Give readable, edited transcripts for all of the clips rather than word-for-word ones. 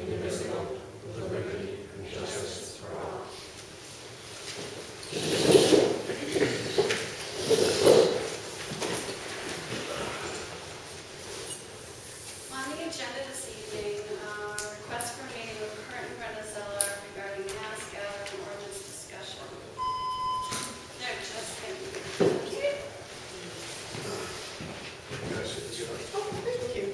indivisible, with liberty and justice for all. On the agenda this evening, request for a meeting with current rent-a-seller regarding mass gathering ordinance discussion. They're just getting here. Oh, thank you.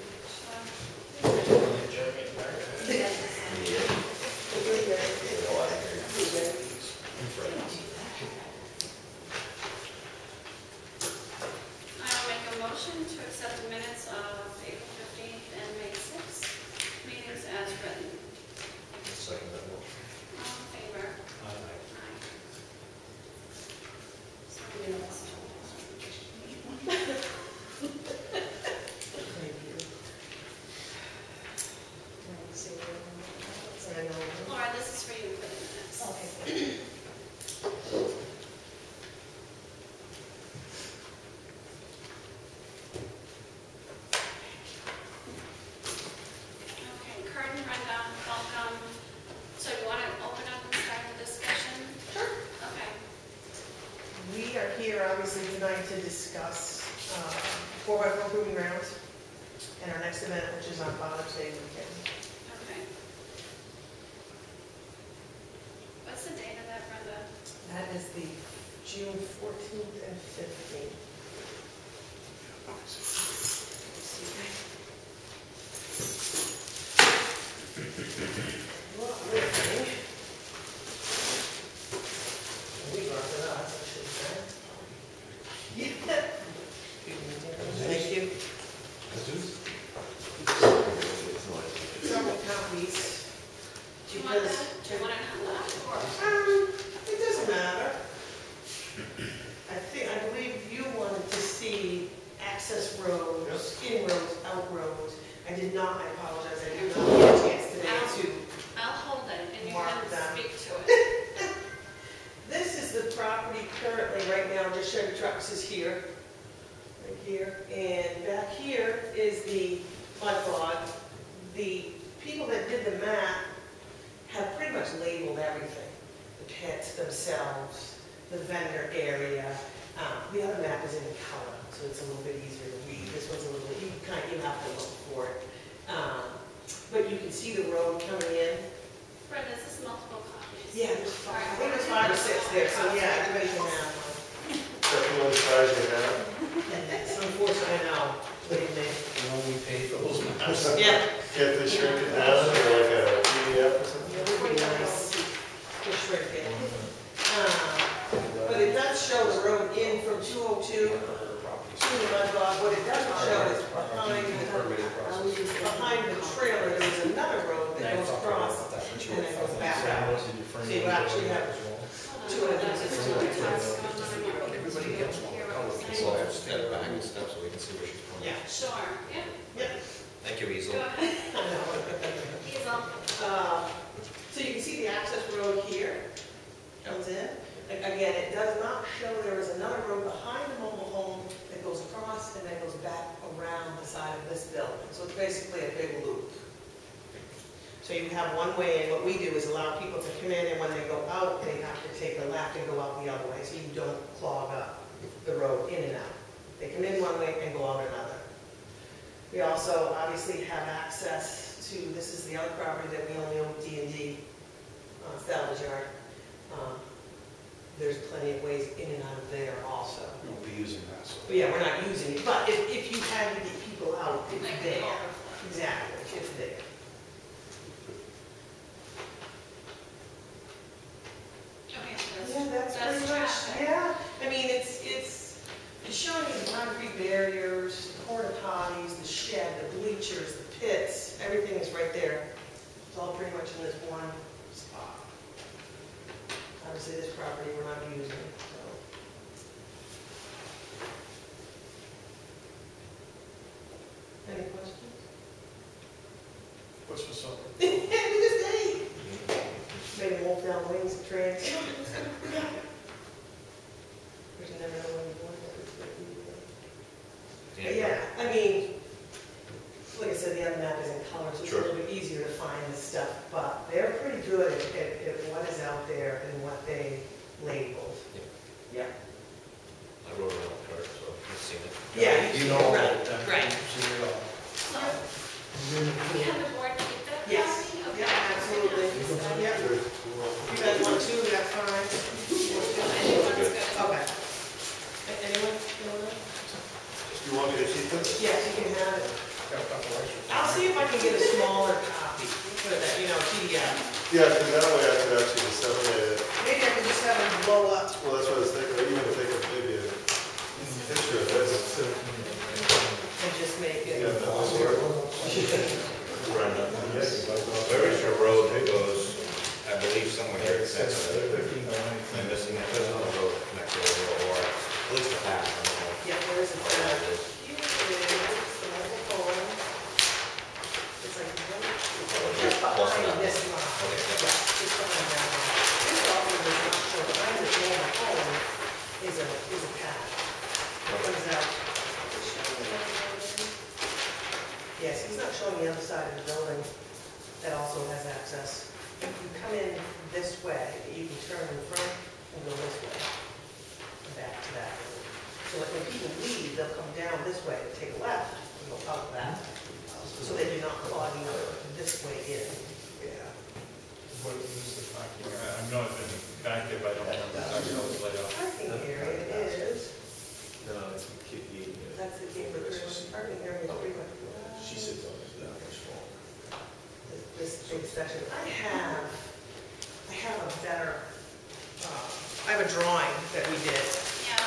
I'll make a motion to accept the minutes of April 15th and May 6th meetings as written. Second that motion. All in favor? Aye. Laura, this is for you for the minutes. Okay. Okay, current rundown, welcome. So you want to open up and start the discussion? Sure. Okay. We are here obviously tonight to discuss 4x4 proving grounds and our next event, which is on Father's Day weekend. Okay. What's the date of that, Brenda? That is the June 14th and 15th. Well, we brought it up, I should say. Yeah. Thank you. Several copies. Do you want that? Do you want it on that or? It doesn't matter. I believe you wanted to see access roads, in-roads, out-roads. I did not, I apologize, I did not get a chance today to. I'll hold it and you Mark can them. speak to it. This is the property currently, right now, just Chevy Trucks is here, right here. And back here is the mud log. The people that did the map have pretty much labeled everything. The pits themselves, the vendor area. The other map is in color, so it's a little bit easier to read. This one's a little, you have to look for it. But you can see the road coming in. Brenda, is this multiple copies? Yeah, there's five. I think there's 5 or 6 there, so yeah, everybody can have one. Everyone tries to have. It's unfortunate, I know, believe me. You know, we pay for those maps. Yeah. Get the shrink it down or like a PDF or something? Yeah, they're pretty nice. They're shrinking. But it does show the road in from 202 to the mud log. What it doesn't show is behind the trailer, there's another road that goes across and then goes back out. So you actually have 202. Everybody gets one. So I have to step back and step so we can see where she's going. Yeah. Sure, yeah. Yeah. Thank you, Easel. Go ahead. I know. Easel. So you can see the access road here comes in. Again, it does not show there is another road behind the mobile home that goes across and then goes back around the side of this building. So it's basically a big loop. So you have one way, and what we do is allow people to come in, and when they go out, they have to take a left and go out the other way, so you don't clog up the road in and out. They come in one way and go out another. We also obviously have access to, this is the other property that we only own D&D salvage yard. There's plenty of ways in and out of there also. We won't be using that. So. But yeah, we're not using it, but if you had to get people out, it's Like there. overflow. Exactly, it's there. Okay, so Yeah, that's pretty much, traffic. yeah. I mean, it's showing you the concrete barriers, the porta potties, the shed, the bleachers, the pits, everything is right there. It's all pretty much in this one spot. Obviously, this property we're not using, so. Any questions? What's for supper? This day. Maybe wolf down wings and trains. There's never know when you're going to. But yeah, I mean, like I said, the other map is in color, so it's a little bit easier to find this stuff, but they're pretty good at what is out there and what they labeled. Yeah. I wrote it on the card, so I've seen it. Yeah, You know all right, that. right. You've seen it all. So, we have the board keep that copy? Yes, Okay. yeah, absolutely. Yeah. If you guys want to, that's fine. Anyone's good. Okay. Anyone? You want me to see this? Yes, you can have it. Got a couple extra. I'll see if I can get a smaller copy for that, PDF. Yeah, because that way I could actually disseminate it. Maybe I can just have it blow up. Well, that's what I was thinking, or even take a maybe a picture of this. And just make it. Yeah, that would work. Where is your road that goes, I believe somewhere here, it's next to it. I'm missing it, there's another road connected over, or at least a path, I don't know. Yeah, there is a where that is. Here is the mobile home. It's like, just behind this one. Okay, yeah. Yeah, just behind that one. This offer is not sure, behind this mobile home is a path. It comes out. Yes, he's not showing the other side of the building that also has access. If you come in this way, you can turn in front and go this way, and back to that. So that when people leave, they'll come down this way, take a left, and go up that, so they do not clog you this way in. Yeah. What is the parking area? I'm not been back there, but I don't remember exactly how it's laid out. Parking area is, No, it's a kid eating it. that's the gate for parking area, is pretty much. She sits on his down, his phone. This big section. I have a better, I have a drawing that we did. Yeah,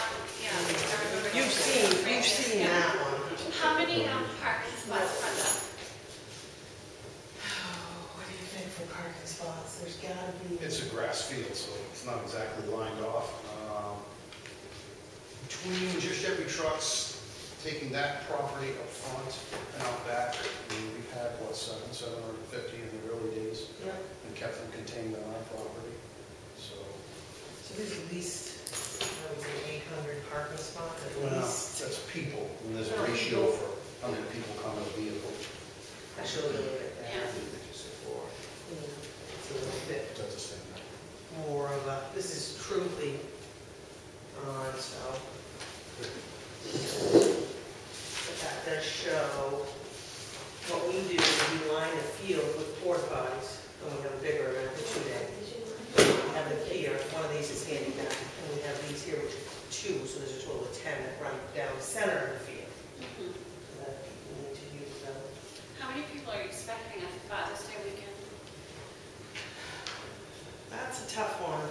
yeah. I remember You've that. seen Yeah. that one. How many parking spots are there? Oh, what do you think for parking spots? There's gotta be. It's a grass field, so it's not exactly lined off. Between just Chevy trucks, taking that property up front and out back, we've had, 750 in the early days, Yeah. and kept them contained on our property, so. So there's at least, I would say 800 parking spots at Well, least. that's people, and there's a No, ratio people. for how many people come in a vehicle. I should have looked at that. Yeah. It's a little bit That's the same. more of a, this is crudely on, so. But that does show, what we do is we line the field with porta potties, and we have a bigger event for 2 days. We have it here, one of these is handicap, and we have these here, which are 2, so there's a total of 10 that run down the center of the field. Mhm. So that people need to use them. How many people are you expecting at the Father's Day weekend? That's a tough one.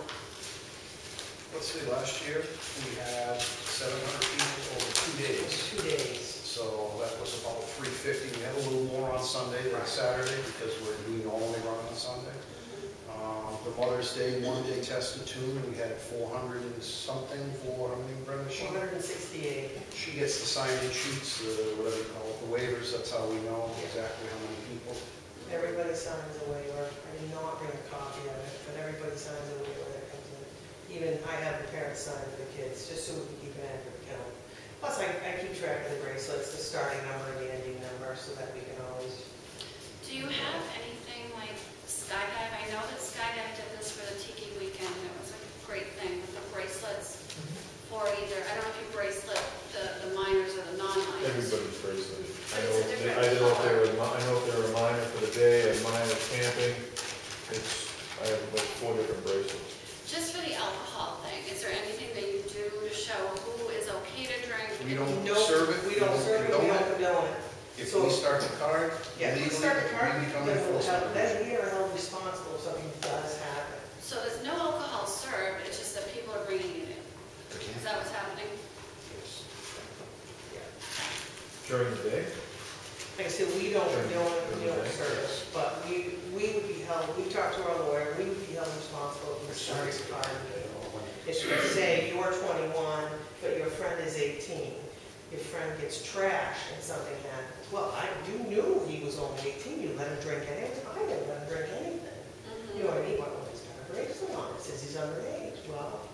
Let's see, last year, we had 700 people over 2 days. 2 days. So that was about 350. We had a little more on Sunday than Saturday because we normally run on Sunday. The Mother's Day one-day test and tune, we had 400 and something, how many, Brenda? 468. She gets the sign-in sheets, whatever you call it, the waivers, that's how we know exactly how many people. Everybody signs a waiver. I did not bring a copy of it, but everybody signs a waiver that comes in. Even I have the parents sign for the kids, just so we can keep an accurate count. Plus, I keep track of the bracelets, the starting number and the ending number, so that we can always. Do you have anything like skydive? I know that skydive did this for the Tiki weekend. It was a great thing with the bracelets for either, I don't know if you bracelet the minors or the non-minors. Everybody's bracelet. But it's a different I know if color. they're a minor for the day, a minor camping. I have like 4 different bracelets. Just for the alcohol thing, is there anything that you do to show who is okay to drink? We don't Nope, serve it. We don't serve it, we don't condone it. If So- we start the card, Yeah, if we legally, start the card, we become then we'll have, enforcement. then we are held responsible if something does happen. So there's no alcohol served, it's just that people are bringing it in. Is that what's happening? During the day? Like I said, we don't condone it, we don't Okay. service, but we would be held, we talked to our lawyer, we would be held responsible if we started the card meeting. If you say you're 21, but your friend is 18, your friend gets trashed and something happens, well, you knew he was only 18, you let him drink anything, I didn't let him drink anything. You know what I mean, well, he's got a bracelet on, it says he's underage, well,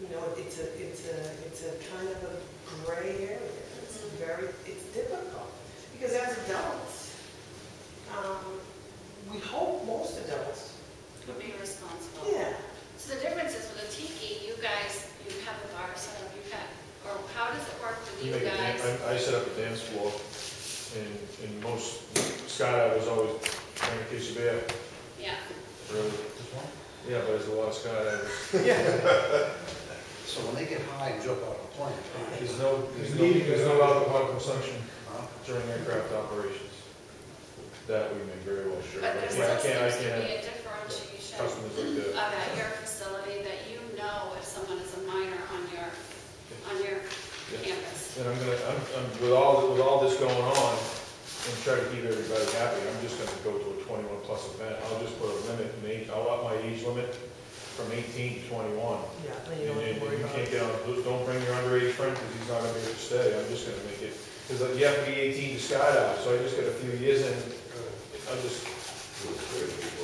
you know, it's a kind of a gray area, it's difficult, because as adults, we skydive was always trying to kiss a bear. Yeah. Really? Yeah, but there's a lot of skydivers. So when they get high and jump out of a plane, There's no alcohol consumption during aircraft operations. That we make very well sure. But there I still can't, seems to be a differentiation customers like that. at your facility that you know if someone is a minor on your campus. And I'm with all this going on, and try to keep everybody happy, I'm just gonna go to a 21+ event. I'll just put a limit, I'll up my age limit from 18 to 21. Yeah, then you don't have to worry You about can't it. get on, don't bring your underage friend, because he's not gonna be able to stay. I'm just gonna make it, because you have to be 18 to skydive, so I just got a few years in. I'm just.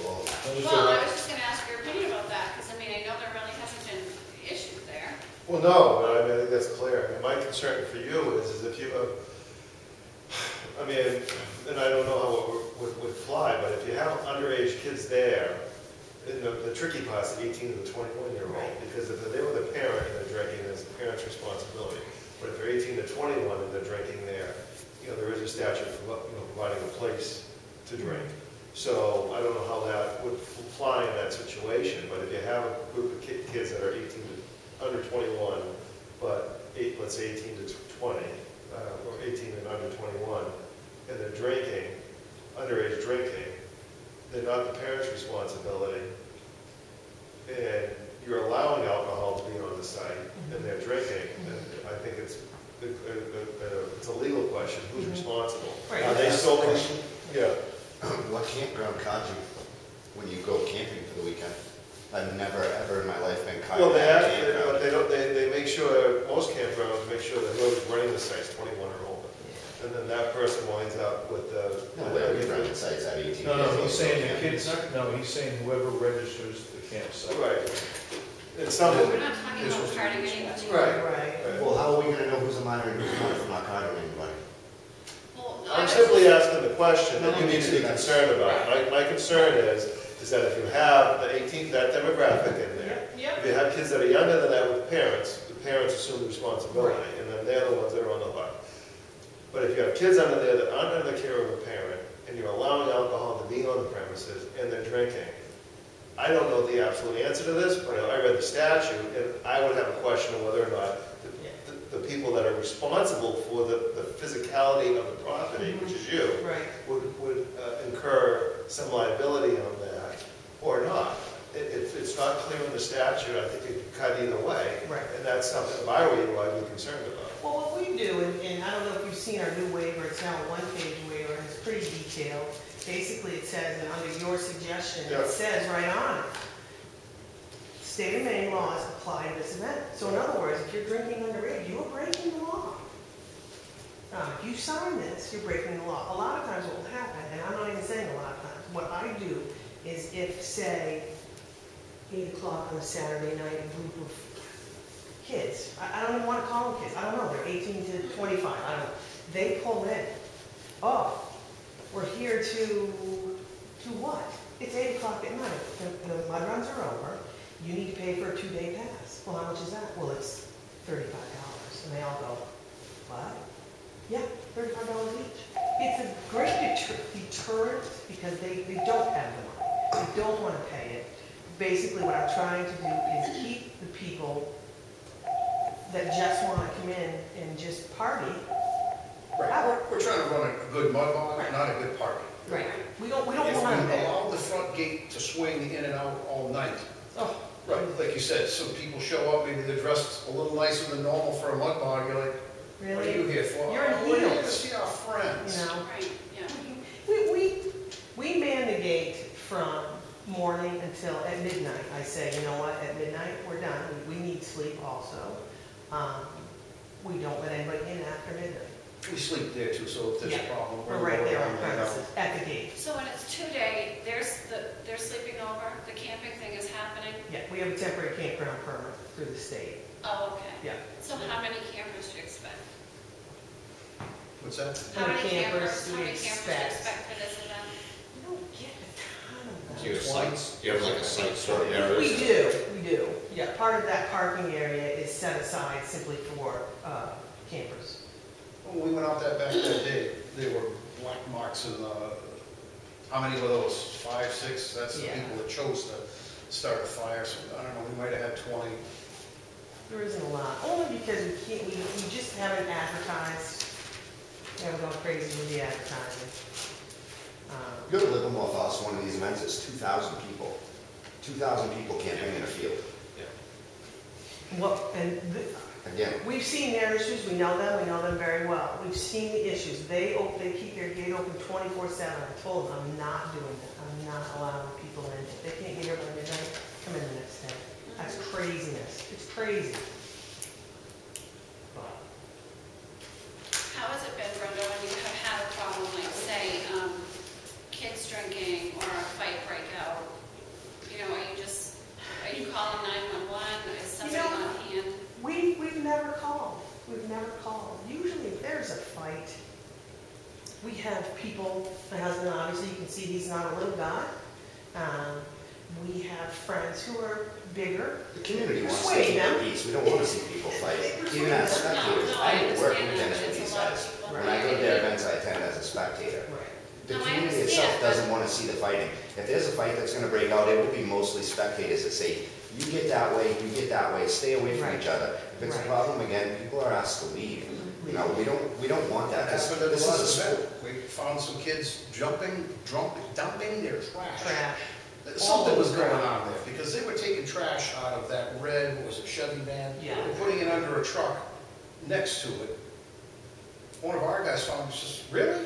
Well, I was just gonna ask your opinion about that, because I mean, I know there really hasn't been issues there. Well, no, but I mean, I think that's clear. I mean, my concern for you is if you, I mean, and I don't know how it would fly, but if you have underage kids there, and the tricky part is the 18 to the 21-year-old, because if they're with a parent and they're drinking, it's the parent's responsibility. But if they're 18 to 21 and they're drinking there, there is a statute for, providing a place to drink. So I don't know how that would fly in that situation, but if you have a group of kids that are 18 to under 21, but let's say 18 to 20, or 18 and under 21, and they're drinking, underage drinking, they're not the parent's responsibility, and you're allowing alcohol to be on the site, and they're drinking, then I think it's a legal question, who's responsible? Right. Are they solely, yeah. What campground caught you when you go camping for the weekend? I've never ever in my life been caught Well, in they a have, campground. but they don't, they make sure, most campgrounds make sure that whoever's running the site's 21 or older. And then that person winds up with the. No, we run sites at 18. No, years he's old, saying the camping. kids, no, he's saying whoever registers the campsite. Right. And some, We're not talking about carding anybody. right. Right. Well, how are we gonna know who's a minor and who's not if we're not carding anybody? Well, no, I'm I was simply just- asking the question that you need to be concerned about. My concern is that if you have the 18, that demographic in there, Yep. if you have kids that are younger than that with parents, the parents assume the responsibility, and then they're the ones that are on the hook. But if you have kids under there that aren't under the care of a parent, and you're allowing alcohol to be on the premises, and they're drinking, I don't know the absolute answer to this, but I read the statute, and I would have a question of whether or not the people that are responsible for the physicality of the property, which is you, Right. would incur some liability on that, or not. It's not clear in the statute. I think it could cut either way. Right. And that's something, if I were you, I'd be concerned about. Well, what we do, and I don't know if you've seen our new waiver, it's now a one-page waiver, and it's pretty detailed. Basically, it says, and under your suggestion, Yeah. it says right on it, state of Maine laws apply to this event. So in other words, if you're drinking underage, you are breaking the law. If you sign this, you're breaking the law. A lot of times what will happen, and I'm not even saying a lot of times, what I do is if, say, 8 o'clock on a Saturday night, a group of kids, I don't even want to call them kids, I don't know, they're 18 to 25, I don't know. They pull in, oh, we're here to what? It's 8 o'clock at night, the mud runs are over, you need to pay for a 2-day pass. Well, how much is that? Well, it's $35. And they all go, what? Yeah, $35 each. It's a great deterrent because they don't have the money. They don't want to pay it. Basically, what I'm trying to do is keep the people that just want to come in and just party. Right, we're trying to run a good mud bog, not a good party. Right. We don't If want we to. allow the front gate to swing in and out all night, Oh, right, like you said, some people show up, maybe they're dressed a little nicer than normal for a mud bog, you're like, what are you really? here for? You're in "Oh, we're here to heels." see our friends. You know? Right, yeah. We man the gate from morning until at midnight. I say, you know what, at midnight, we're done. We need sleep also. We don't let anybody in after midnight. We sleep there too, so if there's a Yeah, problem. we're right there on premises, at the gate. So when it's 2-day, they're sleeping over, the camping thing is happening? Yeah, we have a temporary campground permit through the state. Oh, okay. Yeah. So how many campers do you expect? What's that? How many campers do how we many campers do you expect? expect for this event? We don't get a ton of Do you them. have sites, do you have like a site sort of area? We do. Yeah, part of that parking area is set aside simply for campers. When we went out that back that day, there were black marks in how many were those? 5, 6? That's the Yeah. people that chose to start a fire, so I don't know, we might have had 20. There isn't a lot, only because we just haven't advertised. We haven't gone crazy with the advertising. Go to Livermore Falls, one of these events, it's 2,000 people. 2,000 people camping in a field. Again, We've seen their issues, we know them very well. We've seen the issues. They keep their gate open 24/7. I told them, I'm not doing that. I'm not allowing people in. If they can't get here by midnight, come in the next day. That's craziness. It's crazy. But How has it been, Brenda, when you have had a problem, like say, kids drinking or a fight breakout? You know, are you calling 911? Is somebody on hand? We've never called. We've never called. Usually if there's a fight, we have people, my husband obviously, you can see he's not a little guy. We have friends who are bigger. the community wants to Persuade keep them. the peace. We don't want to see people fight. Even as spectators, No, I I work understand weekends that, with but these it's a lot of guys. people When I go to their events, I attend as a spectator. The No, I community understand, itself but- doesn't want to see the fighting. If there's a fight that's going to break out, it will be mostly spectators that say, you get that way, you get that way, stay away from Right. each other. If it's a Right. problem, again, people are asked to leave. You know, we don't want that. That happened at the This is a last sport. event. We found some kids dumping their trash. Trash. Something was going on there, because they were taking trash out of that red, what was it, Chevy van? Yeah. And putting it under a truck next to it. One of our guys found, just, really?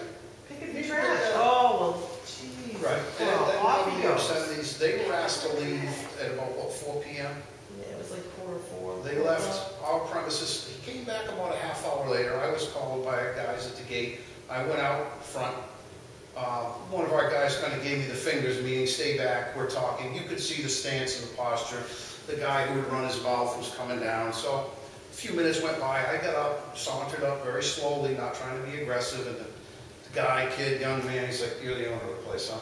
Picking the trash. Oh, well, geez. Right. And Well, then off on he the goes. Obscenities, they were asked to leave at about, what, 4 p.m.? Yeah, it was like 4 or 4. They left our premises, he came back about a half hour later, I was called by guys at the gate, I went out front, one of our guys kind of gave me the fingers, meaning stay back, we're talking, you could see the stance and the posture, the guy who had run his mouth was coming down, so a few minutes went by, I got up, sauntered up very slowly, not trying to be aggressive, and the guy, kid, young man, he's like, you're the owner of the place, huh?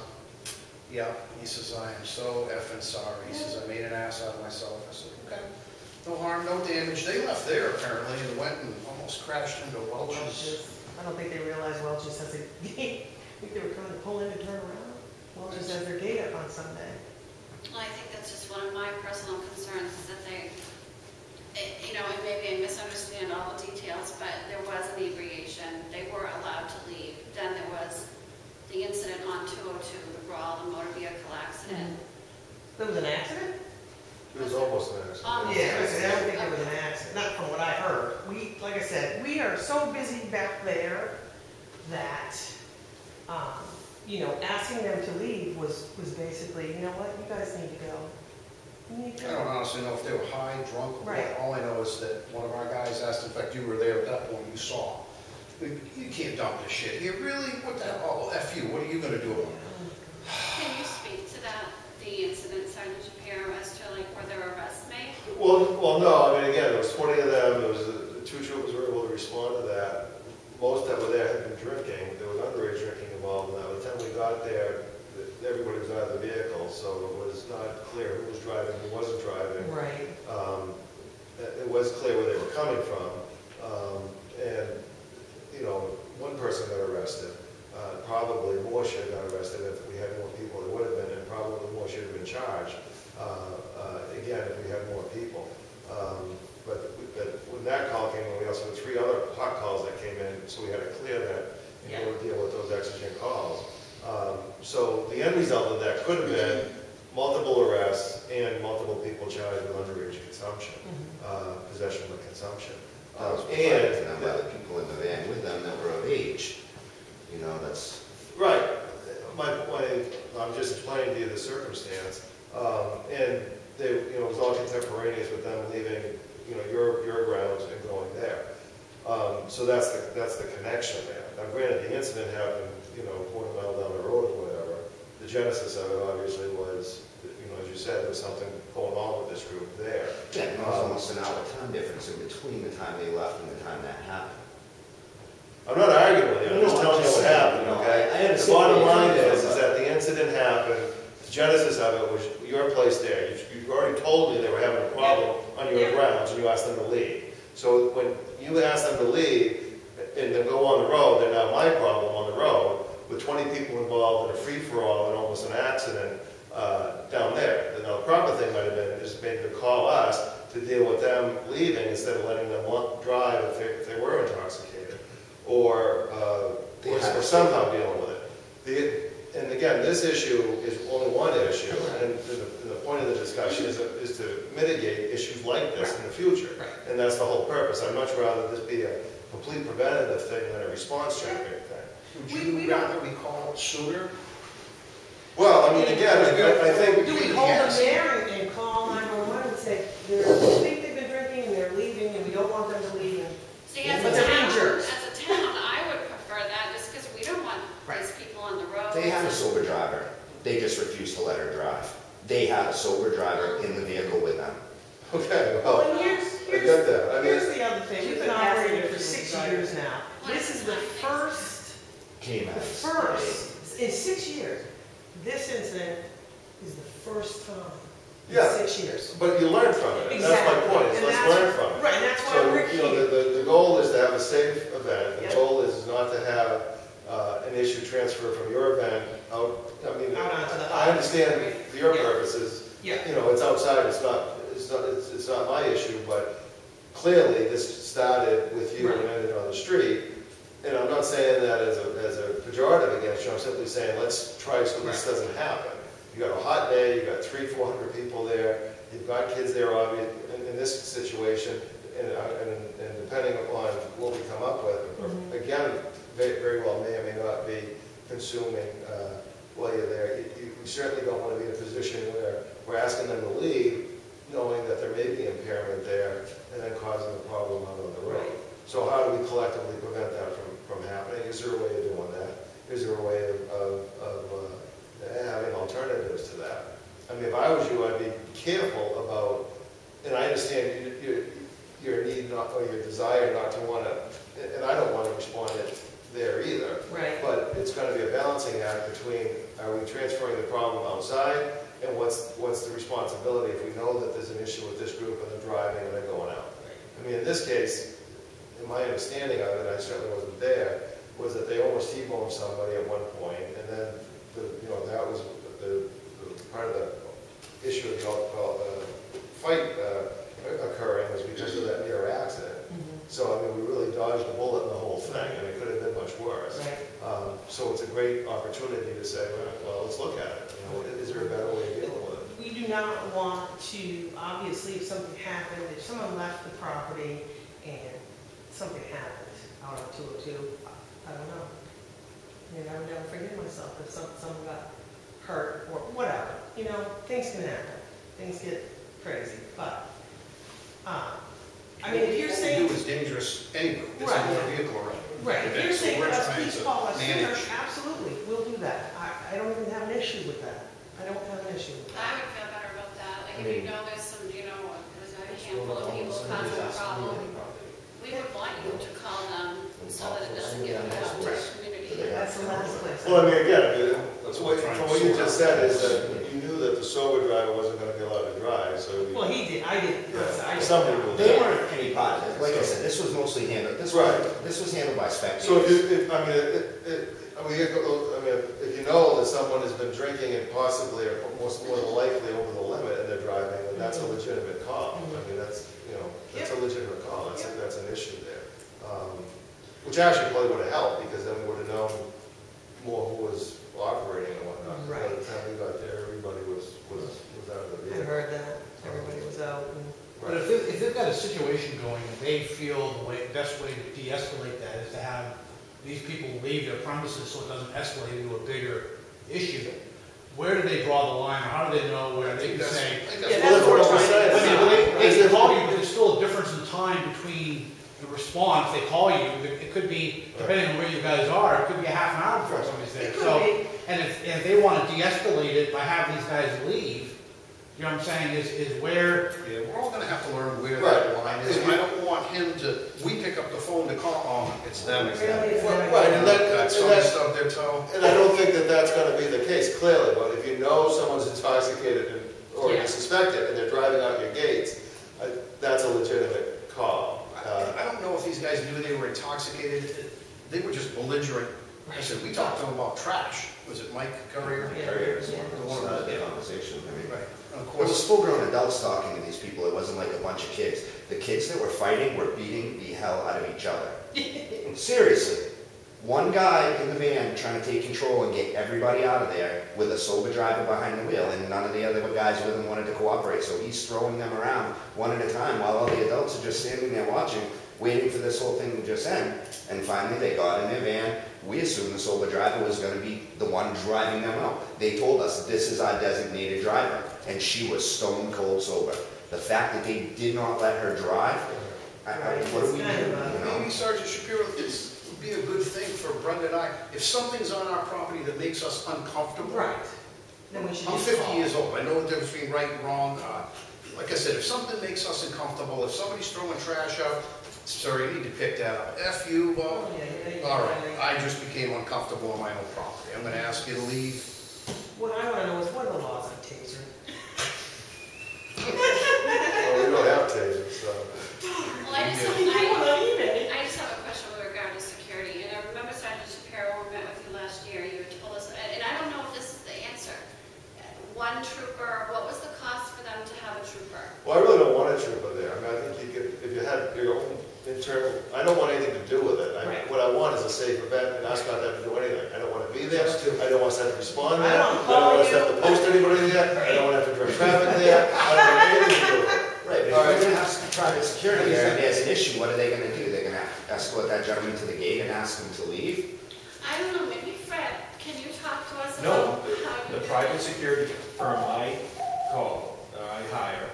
Yeah, he says, I am so effing sorry, he says, I made an ass out of myself, I said, okay. No harm, no damage. They left there apparently and went and almost crashed into Welch's. I don't think they realized Welch's has a gate. I think they were trying to pull in and turn around. Welch's has their gate up on Sunday. Well, I think that's just one of my personal concerns, is that you know, and maybe I misunderstand all the details, but there was inebriation, they were allowed to leave. Then there was the incident on 202, the brawl, the motor vehicle accident. There was an accident? It was almost an accident. Yeah, I don't think it was an accident, not from what I heard. Like I said, we are so busy back there that, you know, asking them to leave was basically, you know what, you guys need to go. You need to I don't go. honestly know if they were high, drunk, or what. Right. All I know is that one of our guys asked, in fact, you were there at that point, you saw. You can't dump this shit here, really? What the hell? Oh, F you, what are you gonna do about it? Can you speak to that, the incident, Sergeant Shapiro, as to like, were there arrests made? Well, no, I mean, again, there was 20 of them, there was, the 2 troopers were able to respond to that. Most that were there had been drinking, there was underage drinking involved in that. By the time we got there, everybody was out of the vehicle, so it was not clear who was driving, who wasn't driving. Right. It was clear where they were coming from, and, you know, one person got arrested. Probably more should have got arrested if we had more people. There would have been, and probably more should have been charged, again, if we had more people. But when that call came in, we also had 3 other hot calls that came in, so we had to clear that in order to deal with those exigent calls. So the end result of that could have been multiple arrests and multiple people charged with underage consumption, possession with consumption. That was provided to them by the people in the van with them that were of age. You know, that's... Right. I'm just explaining to you the circumstance. And they, you know, it was all contemporaneous with them leaving, you know, your grounds and going there. So that's the connection there. Now, granted, the incident happened, you know, 1 mile down the road or whatever. The genesis of it obviously was, you know, as you said, there was something going on with this group there. Yeah, there was almost an hour time difference in between the time they left and the time that happened. I'm not arguing with you, I'm just telling you what happened, No, okay? I understand The bottom where you're line coming is from, that the incident happened, the genesis of it was your place there. You've already told me they were having a problem on your grounds, and you asked them to leave. So when you asked them to leave, and then go on the road, they're now my problem on the road, with 20 people involved in a free-for-all and almost an accident down there. Now, the proper thing might have been is maybe to call us to deal with them leaving instead of letting them drive if they were intoxicated, or somehow dealing with it. And again, this issue is only one issue, and the point of the discussion is to mitigate issues like this in the future. And that's the whole purpose. I'd much rather this be a complete preventative thing than a response training thing. Would you rather we call it sooner? Well, I mean, again, I think... Do we hold them there and call 911 and say, we think they've been drinking and they're leaving and we don't want them to leave? See, as But a they're town, dangerous. I would prefer that, just because we don't want these people on the road. They had a sober driver. They just refused to let her drive. They had a sober driver in the vehicle with them. Okay, Well, well, and I get that. I mean, here's the other thing. We've been operating for 6 years now. This is the first, in 6 years, this incident is the first time in Yeah. 6 years. but you learn from it. Exactly. That's my point, is And let's that's- learn from it. Right, and that's why So, we're you know, here. the goal is to have a safe event. The Yep. goal is not to have an issue transfer from your event out, I mean, Out onto the I understand for your Yeah. purposes, Yeah. you know, it's outside, it's not my issue, but clearly this started with you and Right. ended on the street. And I'm not saying that as a pejorative against you, I'm simply saying, let's try so this doesn't happen. You got a hot day, you got 300-400 people there, you've got kids there, obviously, in this situation, and depending upon what we come up with, again, very well may or may not be consuming while you're there. We certainly don't want to be in a position where we're asking them to leave, knowing that there may be impairment there, and then causing a problem out on the road. Right. So how do we collectively prevent that from happening? Is there a way of doing that? Is there a way of having alternatives to that? I mean, if I was you, I'd be careful about, and I understand your need not, or your desire not to want to, and I don't want to respond there either. Right. But it's going to be a balancing act between, are we transferring the problem outside, and what's the responsibility if we know that there's an issue with this group and they're driving and they're going out? I mean, in this case, in my understanding of it, I certainly wasn't there, was that they almost T-boned somebody at one point, and then, that was the part of the issue of the fight occurring was because of that near accident. So, I mean, we really dodged a bullet in the whole thing, and it could have been much worse. Right. So it's a great opportunity to say, well, let's look at it. You know, is there a better way of dealing with it? We do not want to, obviously, if something happened, if someone left the property and something happened out on 202, I don't know. And I would never forgive myself if someone got hurt or whatever. You know, things can happen. Things get crazy. But, I mean, if you're saying... What we do is dangerous anyway. There's Right. another vehicle around. Right, if you're So saying, we're let's trying please to call us sooner, manage. absolutely, we'll do that. I don't even have an issue with that. I don't have an issue with that. I would feel better about that, like, if you know there's some, there's a handful of people causing a problem, we would want you to call them so that it doesn't get out to the community. That's the last place. Well, I mean, again, from what you just said is that you knew that the sober driver wasn't going to be allowed to drive, so... Well, he did, I didn't. Some people They did. weren't any part of it. Like I said, this was mostly handled, this was handled by spectators. So if you know that someone has been drinking and possibly, or most more than likely over the limit and they're driving, then that's a legitimate call. I mean, that's a legitimate call. That's an issue there. Which actually probably would have helped, because then we would have known more who was operating and whatnot. By the time we got there, everybody was out of the I vehicle. heard that, everybody was out. But if they've got a situation going and they feel the best way to de-escalate that is to have these people leave their premises so it doesn't escalate into a bigger issue, where do they draw the line, or how do they know where they can say, That's what we're saying. they can call you, but there's still a difference in time between the response, they call you, it could be, depending on where you guys are, it could be a half an hour before somebody's there. It could So, be. and if they want to de-escalate it by having these guys leave, you know what I'm saying, is where... Yeah, we're all gonna have to learn where Right. that line is. I don't want him to, we pick up the phone to call, it's them. Really, it's them. Right, and Somebody stubbed their toe. And I don't think that that's going to be the case, clearly, but if you know someone's intoxicated or you suspect it and they're driving out your gates, that's a legitimate call. I don't know if these guys knew they were intoxicated. They were just belligerent I said, we talked to him about trash. Was it Mike Courier? Yeah. Couriers, Yeah. one of the conversation, I mean. Right. Of It was course, full-grown adults talking to these people, it wasn't like a bunch of kids. The kids that were fighting were beating the hell out of each other. Seriously. One guy in the van trying to take control and get everybody out of there with a sober driver behind the wheel, and none of the other guys with him wanted to cooperate, so he's throwing them around one at a time while all the adults are just standing there watching, waiting for this whole thing to just end. And finally they got in their van. We assumed the sober driver was going to be the one driving them out. They told us, this is our designated driver, and she was stone cold sober. The fact that they did not let her drive, what do we do? You know? maybe Sergeant Shapiro, it would be a good thing for Brenda and I, if something's on our property that makes us uncomfortable. Right. Then we should I'm just 50 call. years old, I know the difference between right and wrong. Like I said, if something makes us uncomfortable, if somebody's throwing trash out, sir, you need to pick that up. F you, well, Oh, yeah, all right, I just became uncomfortable on my own property. I'm gonna ask you to leave. What I wanna know is what are the laws on taser? Well, we don't have tasers, so. Well, I just You get one on eBay. have a question with regard to security, and I remember Sergeant Shapiro, when we met with you last year, you had told us, and I don't know if this is the answer. One trooper, what was the cost for them to have a trooper? Well, I really don't want a trooper there. I mean, I think you could, if you had your own internal, I don't want anything to do with it. Right. What I want is a safe event, and us not to have to do anything. I don't want to be there. I don't want us to have to respond there. I don't I don't want us to call have to post anybody there. I don't want to have to direct traffic there. I don't want anything to do with it. Right, but if we're gonna have some private security there, and there's an issue, what are they gonna do? They're gonna escort that gentleman to the gate and ask him to leave? I don't know, maybe Fred, can you talk to us No, about how you the do private it? security firm I call, I hire,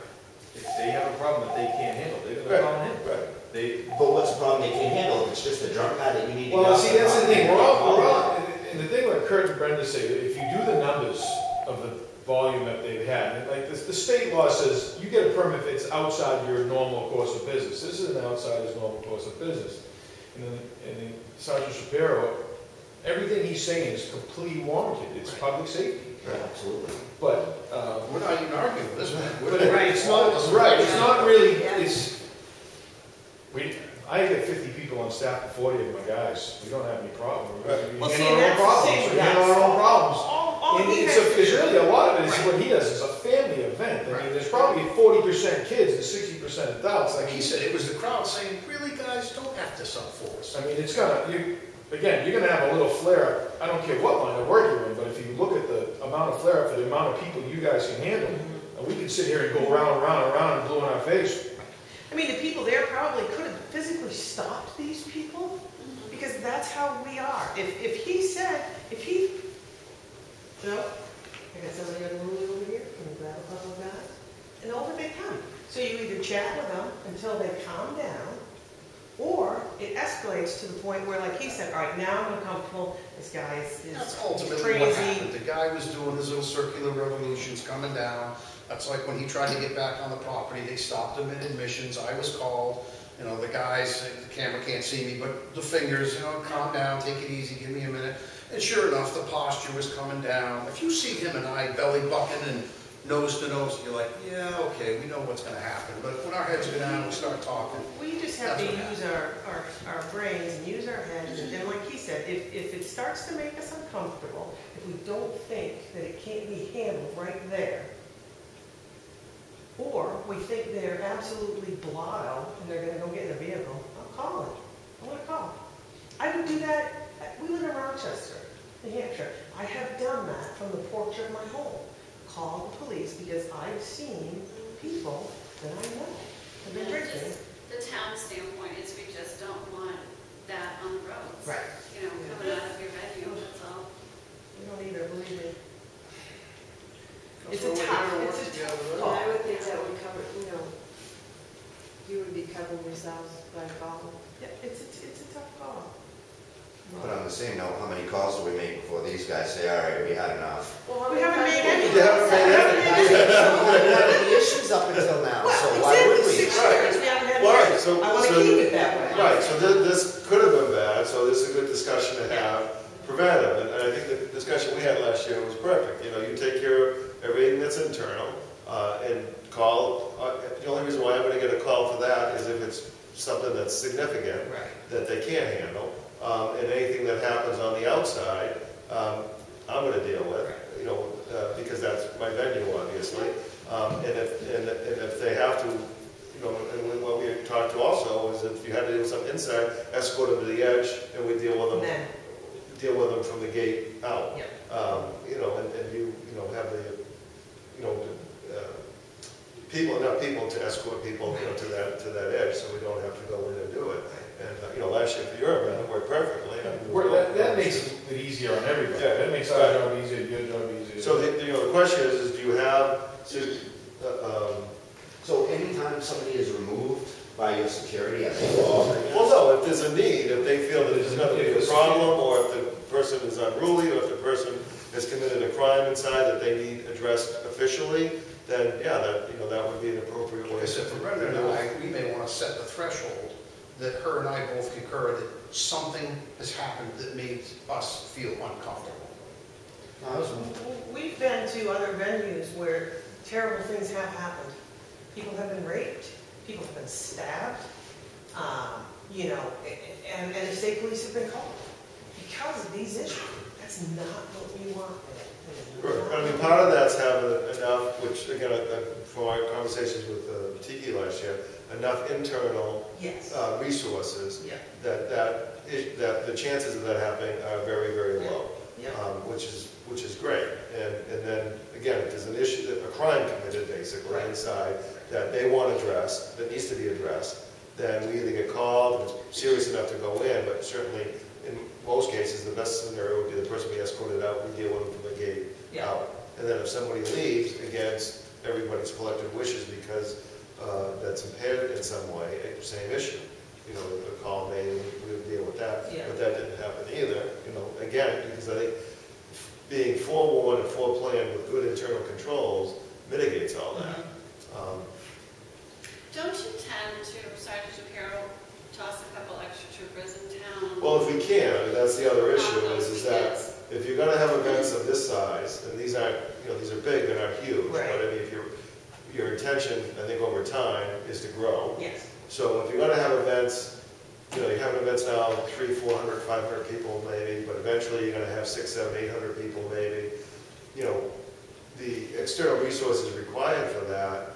if they have a problem that they can't handle, they're gonna call him. Right. They, But what's the problem they can't handle? If it's just a drunk guy that you need to get well, off see, that's the property, thing, we're all, call him. and the thing what Kurt and Brenda say, if you do the numbers of the volume that they've had, and like the state law says, you get a permit if it's outside your normal course of business. This isn't outside his normal course of business. And Sergeant Shapiro, everything he's saying is completely warranted, it's public safety. Right, absolutely. But, We're not even arguing with this man. but it's not, right, it's not really, it's, I get 50 people on staff and 40 of my guys, we don't have any problem. We Well, see, handle our own that's the problems, same we with handle us. our own problems. All And he it's, has to it's do- really, a lot of it is Right. what he does, it's a family event. I mean, there's probably 40% kids and 60% adults. Like he said, it was the crowd saying, really, guys, don't have this up for us. I mean, it's gonna, again, you're gonna have a little flare. I don't care what line of work you're in, but if you look at the amount of flare for the amount of people you guys can handle, and we can sit here and go round and round and round and blow in our face. I mean, the people there probably could have physically stopped these people, because that's how we are. If he said, no, I got somebody on the roof over here, can you grab a couple of guys? And over they come. So you either chat with them until they calm down, or it escalates to the point where, like he said, all right, now I'm uncomfortable, this guy is That's ultimately what happened. crazy. The guy was doing his little circular revolutions coming down. That's like when he tried to get back on the property, they stopped him in admissions. I was called, you know, the guys, the camera can't see me, but the fingers, you know, calm down, take it easy, give me a minute. And sure enough, the posture was coming down. If you see him and I belly bucking and nose to nose, you're like, yeah, okay, we know what's gonna happen. But when our heads go down, we start talking. We just have to That's what use our brains and use our heads, and like he said, if it starts to make us uncomfortable, if we don't think that it can't be handled right there, or we think they're absolutely blotto and they're gonna go get in a vehicle, I'll call it. I wanna call. I would do that, we live in Rochester, New Hampshire. I have done that from the porch of my home. Call the police because I've seen people that I know have been drinking. The town standpoint is we just don't want that on the roads. Right. You know, coming out of your venue, that's all. We don't either, believe me. It's So a we're tough, gonna it's work a together. tough Yeah, call. I would think that would cover, you know, you would be covering yourselves by calling. Yeah, it's a tough call. But on the same note, how many calls do we make before these guys say, all right, we had enough? Well, We haven't made any. You haven't made any. We haven't had any issues up until now, so why would Exactly, we? 6 years, we haven't had Well, any. right, so- I wanna so- keep it that way. Right, so this could have been bad, so this is a good discussion to have, preventive, and I think the discussion we had last year was perfect. You know, you take care of everything that's internal, and call, the only reason why I'm gonna get a call for that is if it's something that's significant Right. that they can't handle. and anything that happens on the outside, I'm gonna deal with, you know, because that's my venue, obviously. And if they have to, you know, and what we talked to also is if you had to do something inside, escort them to the edge, and we deal with them from the gate out. Yeah. You know, and you know, have the, you know, enough people to escort people, you know, to that edge, so we don't have to go in and do it. And, you know, last year for your event, it worked perfectly. That makes it easier on everybody. Yeah. That makes our job easier, your job easier. So, you know, the question is do you have, So anytime somebody is removed by your security, at the law, well, no, if there's a need, if they feel that there's going to be a problem, or if the person is unruly, or if the person has committed a crime inside that they need addressed officially, then, yeah, that, you know, that would be an appropriate way. Like I said, for Brenda and I, we may want to set the threshold that her and I both concur that something has happened that made us feel uncomfortable. We've been to other venues where terrible things have happened. People have been raped, people have been stabbed, you know, and the state police have been called because of these issues. That's not what we want. Right. I mean, part of that's having enough, which again, from our conversations with Tiki last year, enough internal resources that the chances of that happening are very, very low, which is great. And then again, if there's an issue, a crime committed basically inside that they want addressed, that needs to be addressed, then we either get called, and it's serious enough to go in, but certainly in most cases, the best scenario would be the person be escorted out, we deal with them from the gate out. And then if somebody leaves against everybody's collective wishes because that's impaired in some way, same issue. You know, a call made, we would deal with that. But that didn't happen either. You know, again, because I think being forewarned and foreplanned with good internal controls mitigates all that. Don't you tend to, Sergeant Shapiro, toss a couple extra troopers in town? Well, if we can, I mean, that's the other issue is that if you're going to have events of this size, and these aren't, you know, these are big, they're not huge, but I mean, if your intention, I think, over time is to grow. Yes. So if you're going to have events, you know, you're having events now, 300, 400, 500 people maybe, but eventually you're going to have 600, 700, 800 people maybe. You know, the external resources required for that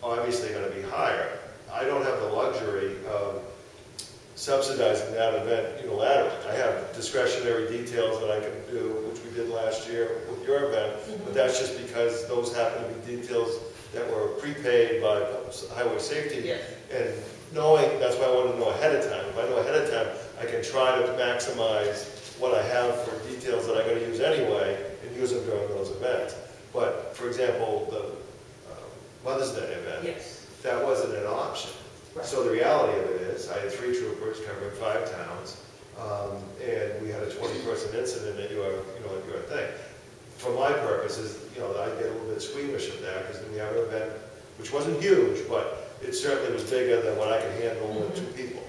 are obviously going to be higher. I don't have the luxury of subsidizing that event unilaterally. I have discretionary details that I can do, which we did last year with your event, but that's just because those happen to be details that were prepaid by highway safety. And knowing, that's why I wanted to know ahead of time. If I know ahead of time, I can try to maximize what I have for details that I'm going to use anyway and use them during those events. But, for example, the Mother's Day event, that wasn't an option. So the reality of it is, I had 3 troopers covering 5 towns, and we had a 20-person incident at your thing. For my purposes, you know, I get a little bit squeamish of that because then we have an event which wasn't huge, but it certainly was bigger than what I could handle with 2 people.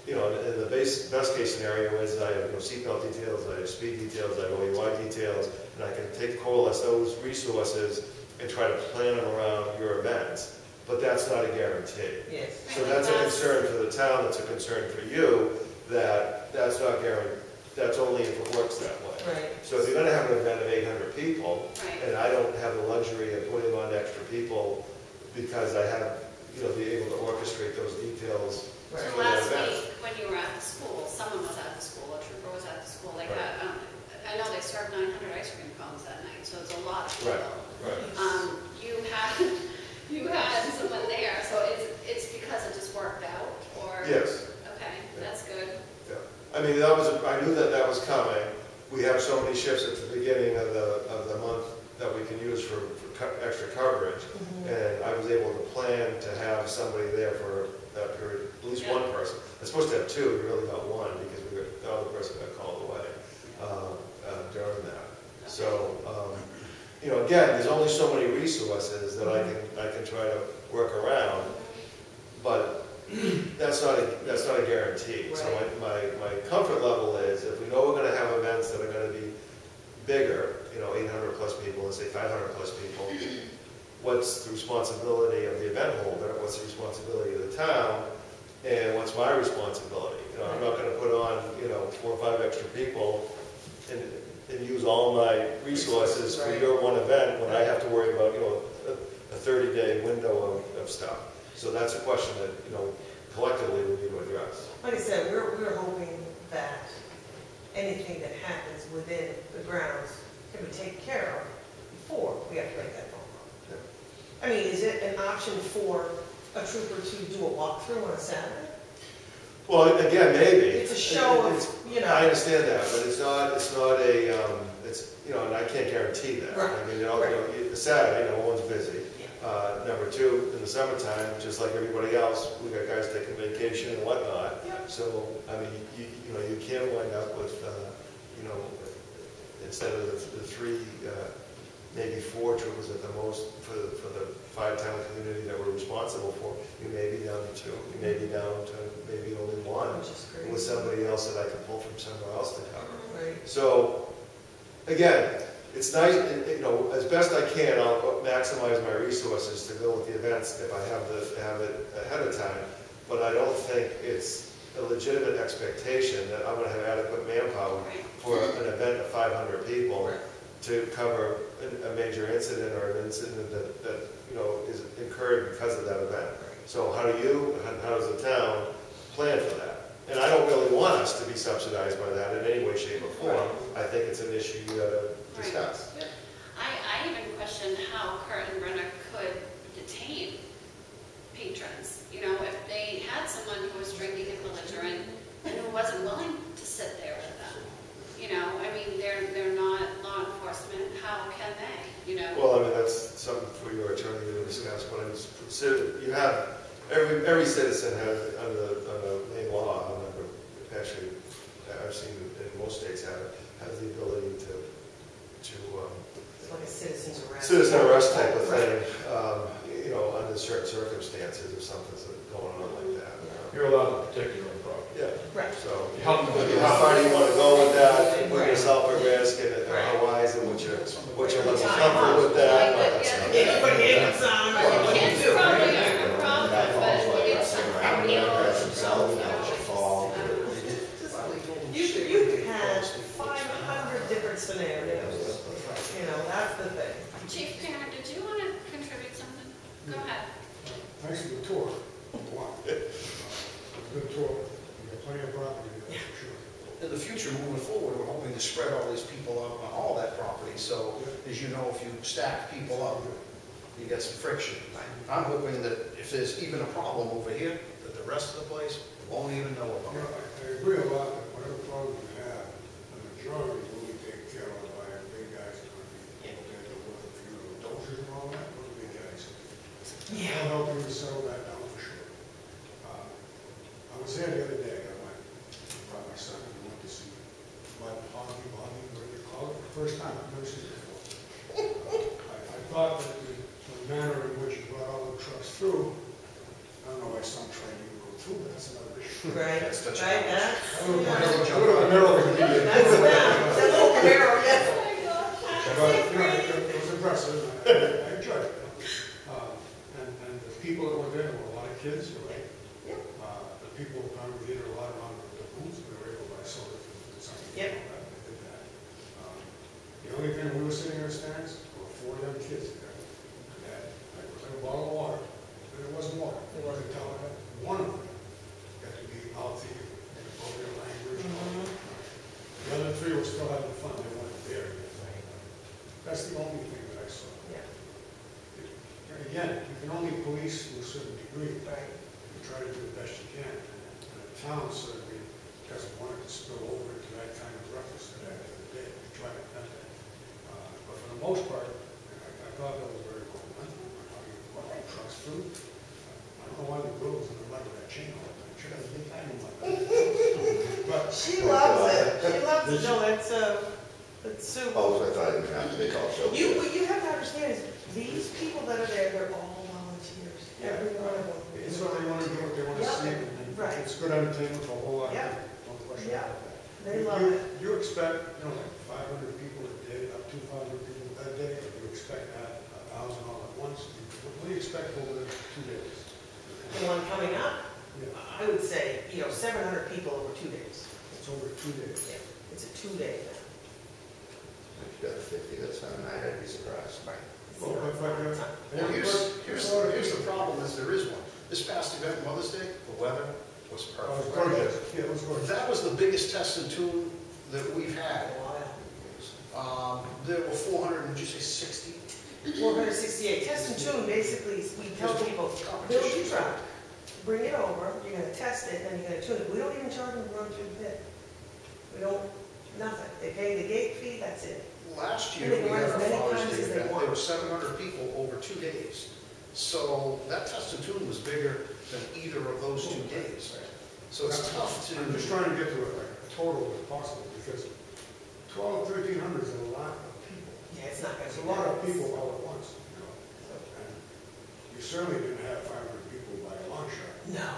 You know, and the best case scenario is I have, you know, seatbelt details, I have speed details, I have OEY details, and I can coalesce those resources and try to plan them around your events. But that's not a guarantee. So that's a concern for the town, that's a concern for you, that's not guaranteed. That's only if it works that way. So if you're going to have an event of 800 people, and I don't have the luxury of putting on extra people because I have, you know, be able to orchestrate those details. So last week, when you were at the school, someone was at the school, a trooper was at the school. Like I know they served 900 ice cream cones that night, so it's a lot of people. You had someone there, so it's because it just worked out, or? Yes. Okay, that's good. I mean, I knew that was coming. We have so many shifts at the beginning of the month that we can use for extra coverage, and I was able to plan to have somebody there for that period, at least one person. I was supposed to have 2, we really got 1 because the other person got called away during that. So, you know, again, there's only so many resources that I can try to work around, but that's not a guarantee. So my comfort level is if we know we're going to have events that are going to be bigger, you know, 800 plus people, let's say 500 plus people, what's the responsibility of the event holder? What's the responsibility of the town and what's my responsibility? You know, I'm not gonna put on, you know, 4 or 5 extra people and use all my resources for your one event when I have to worry about, you know, a 30-day window of stuff. So that's a question that, you know, collectively we need to address. Like I said, we're hoping that anything that happens within the grounds can be taken care of before we have to make that phone call. I mean, is it an option for a trooper to do a walkthrough on a Saturday? Well, again, maybe. It's a show of, you know. I understand that, but it's not a, it's, you know, and I can't guarantee that. Right. I mean, you know, the Saturday, you know, everyone's busy. Number two, in the summertime, just like everybody else, we got guys taking vacation and whatnot. Yep. So, I mean, you know, you can wind up with, you know, instead of the 3, maybe 4 troopers at the most for the 5-town community that we're responsible for, you may be down to 2, you may be down to maybe only 1, Which is crazy. with somebody else that I can pull from somewhere else to cover. Right. So, again, it's nice, you know, as best I can, I'll maximize my resources to go with the events if I have it ahead of time, but I don't think it's a legitimate expectation that I'm gonna have adequate manpower for an event of 500 people to cover a major incident or an incident that you know, is incurred because of that event. So how does the town plan for that? And I don't really want us to be subsidized by that in any way, shape, or form. I think it's an issue you gotta discuss. Right. I even question how Kurt and Brenner could detain patrons. You know, if they had someone who was drinking and belligerent and who wasn't willing to sit there with them. You know, I mean, they're not law enforcement. How can they? You know. Well, I mean, that's something for your attorney to discuss. But you have every citizen has under Maine law. Actually, I've seen in most states has the ability to It's like a citizen's arrest. Citizen arrest type of thing. You know, under certain circumstances, if something's going on like that. You're allowed to protect your own property. Yeah. Right. So, Help them. how far do you want to go with that? Put yourself at risk, and how wise, and what's your level of comfort with that? Everybody hates them. Kids probably aren't a problem, but it's You could have 500 different scenarios. You know, that's the thing. Chief Parent, did you want to contribute something? Go ahead. Thanks for the tour. Wow. Good tour. You got plenty of property there, for sure. In the future, moving forward, we're hoping to spread all these people out on all that property. So, as you know, if you stack people up, you get some friction. I'm hoping that if there's even a problem over here, that the rest of the place won't even know about You know, it. I agree a lot that whatever problem you have, the majority will be taken care of by our big guys that are going to be able to deal with a few of the doses and all that, those big guys. They'll help you to settle that down for sure. I was there the other day, I brought my son, and we went to see Bobby, whatever you call it, for the first time, I've never seen it before. I thought that the manner in which you brought all the trucks through, I don't know why some train you go through, but that's another issue. Right. That's the Right. challenge. I would have narrowed it. That's a little Camaro, yes. But, you know, it was impressive, and I enjoyed it. And the people that were there, there were a lot of kids, right? Yep. The people who congregated a lot around the booths, we were able to buy soda and something. Yep. They did that. The only thing, we were sitting in the stands, there were 4 young kids there. And it was like a bottle of water, but it wasn't water. It wasn't telling them. One of them got to be mouthy in appropriate language. The other 3 were still having fun, they weren't there yet. That's the only thing that I saw. Yeah. Again, you can only police to a certain degree. Right. You try to do the best you can. And the town certainly doesn't want it to spill over into that kind of ruckus at the end of the day. We try to prevent that. But for the most part, I thought that was very well done. How you brought the trucks through. I don't know why the girls in the light of that chain all the time. She has a big time in my But She loves it. She loves it. No, that's super. Oh, I thought I didn't have to be called so. What you have to understand is these people that are there, they're all volunteers. Every one of them. it's what they want to do, what they want to see. And Right. it's good entertainment for a whole lot of Yeah. people. No question Yeah. about that. They love it. You expect, you know, like 500 people a day, up to 500 people a day, or you expect that 1,000 all at once? What do you expect over the 2 days? The one coming up, Yeah. I I would say, 700 people over 2 days. It's over 2 days. Yeah, it's a 2-day event. If you got a 50 that's done a night, I'd be surprised. Well, Well, here's the problem, is there is one. This past event, Mother's Day, the weather was perfect. gorgeous. Yeah, it was gorgeous. That was the biggest test and tune that we've had. There were 460. 468. Test and tune, basically, we tell people, build your truck, bring it over, you're gonna test it, then you're gonna tune it. We don't even charge them to run through the pit. We don't, nothing. They pay the gate fee, that's it. Last And year, they we can run had our as many Father's times Day as they event, want. there were 700 people over 2 days. So that test and tune was bigger than either of those 2 days. So it's tough to. I'm just trying to get to a total if possible, because 1,300 is a lot of people. Yeah, it's not gonna It's be a lot of that. people all at once, And you certainly didn't have 500 people by a long shot. No.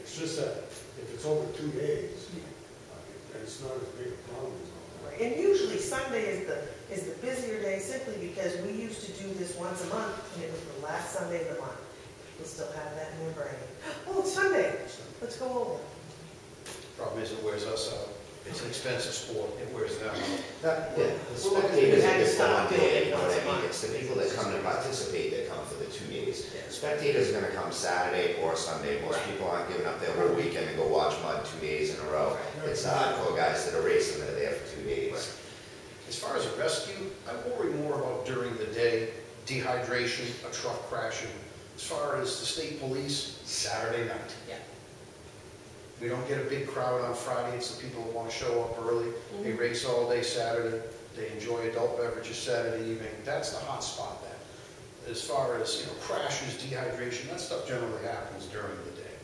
It's just that if it's over 2 days, it's not as big a problem as all that. Right. And usually Sunday is the busier day simply because we used to do this once a month and it was the last Sunday of the month. People still have that in their brain. Oh, it's Sunday, let's go over. Problem is, it wears us out. It's an expensive sport, it wears them out. The spectators that get the one day, you know what I mean? It's the people that come to participate that come for the 2 days. Spectators are gonna come Saturday or Sunday. Most people aren't giving up their whole weekend and go watch mud 2 days in a row. It's the hardcore guys that are racing that are there for 2 days. As far as a rescue, I worry more about during the day, dehydration, a truck crashing. As far as the state police, Saturday night. Yeah. We don't get a big crowd on Friday, it's the people that want to show up early. They race all day Saturday, they enjoy adult beverages Saturday evening. That's the hot spot then. As far as, crashes, dehydration, that stuff generally happens during the day.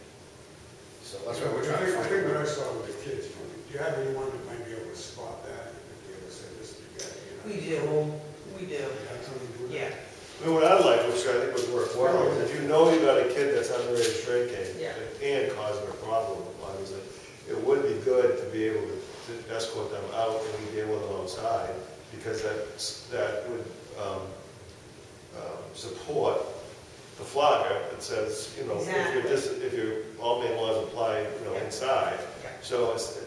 So that's why we're trying to I find think what I out. saw with the kids, do you have anyone that might be able to spot that? If you ever said this, you got, We do. We do. You have something to do with Yeah. that? I mean, what I like, which I think would work well, is if you know you got a kid that's underage drinking Yeah. and causing a problem, obviously, it would be good to be able to escort them out and deal with them outside, because that would support the flogger that says, Exactly. if your all Maine laws apply, Yeah. inside. Yeah. So it's,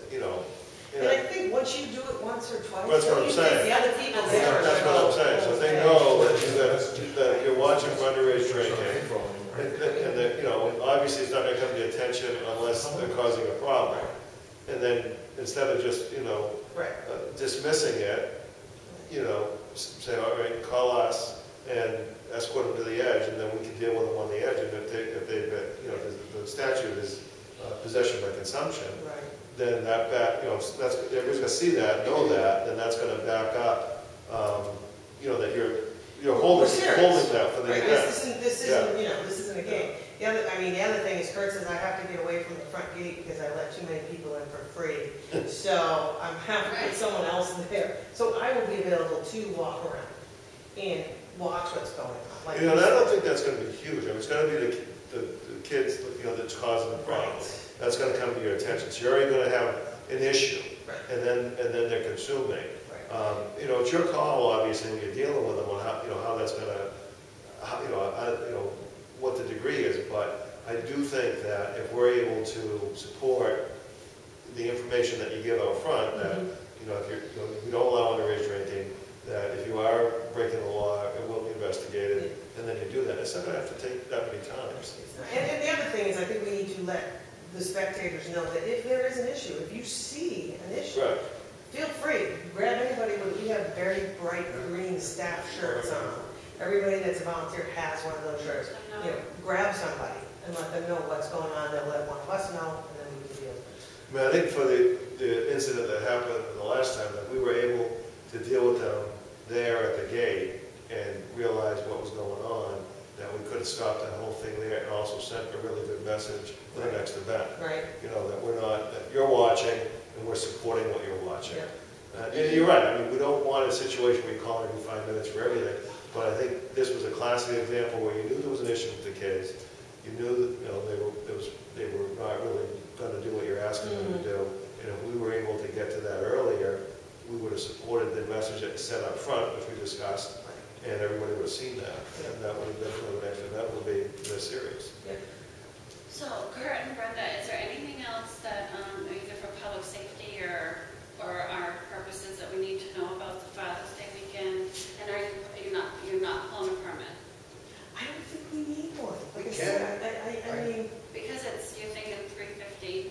And I think once you do it once or twice, That's what I'm you think saying. the other people there are That's what I'm saying, so they know that you're watching for underage drinking. And that, obviously it's not gonna come to your attention unless they're causing a problem. And then, instead of just, Right. dismissing it, say, all right, call us and escort them to the edge, and then we can deal with them on the edge. And if they've been, the statute is possession by consumption, Right. then that's, everybody's gonna see that, know that, then that's gonna back up, that you're holding that for the Right, event. this isn't a game. The other thing is Kurt says I have to get away from the front gate because I let too many people in for free. So I'm having to put someone else there. So I will be available to walk around and watch what's going on. Like And I don't think that's gonna be huge. It's gonna be the kids, that's causing the problem. Right. That's gonna come to your attention. So you're already gonna have an issue, Right. and then they're consuming. Right. It's your call, obviously, when you're dealing with them on how that's gonna, what the degree is. But I do think that if we're able to support the information that you give out front, that if we don't allow underage drinking, that if you are breaking the law, it will be investigated, and then you do that. It's not gonna have to take that many times. And the other thing is I think we need to let the spectators know that if there is an issue, if you see an issue, Right. feel free, grab anybody we have very bright green staff shirts on. Everybody that's a volunteer has one of those shirts. Grab somebody and let them know what's going on. They'll let one of us know, and then we can deal with it. I think for the incident that happened the last time, that we were able to deal with them there at the gate and realize what was going on, that we could have stopped that whole thing there and also sent a really good message for the next event. Right. That you're watching and we're supporting what you're watching. Yeah. And you're right, we don't want a situation where you call every 5 minutes for everything, but I think this was a classic example where you knew there was an issue with the kids, you knew that, they were not really gonna do what you're asking them to do, and if we were able to get to that earlier, we would have supported the message that was set up front, which we discussed, and everybody would have seen that, and that would have been for the next event would be this serious. Yeah. So Kurt and Brenda, is there anything else that, either for public safety or our purposes that we need to know about the Father's Day weekend? And you're not pulling a permit? I don't think we need one. Like I We said, I mean, Because you're thinking 350.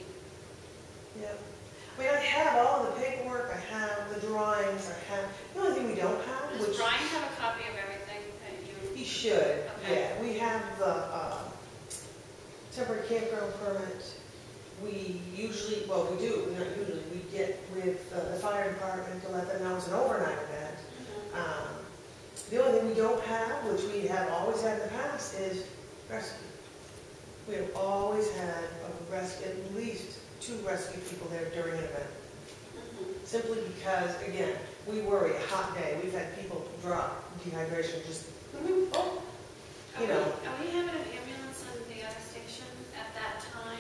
yeah. I mean, I have all the paperwork, I have the drawings, I have, the only thing we don't have, Does which Brian have a copy of everything that you? he should, Okay. yeah. We have the temporary campground permit. We usually, well, we do, not usually, we get with the fire department to let them know it's an overnight event. The only thing we don't have, which we have always had in the past, is rescue. We have always had at least 2 rescue people there during an event. Simply because, again, we worry, a hot day, we've had people drop, dehydration, just, oh, you know. Are we having an ambulance on the other station at that time?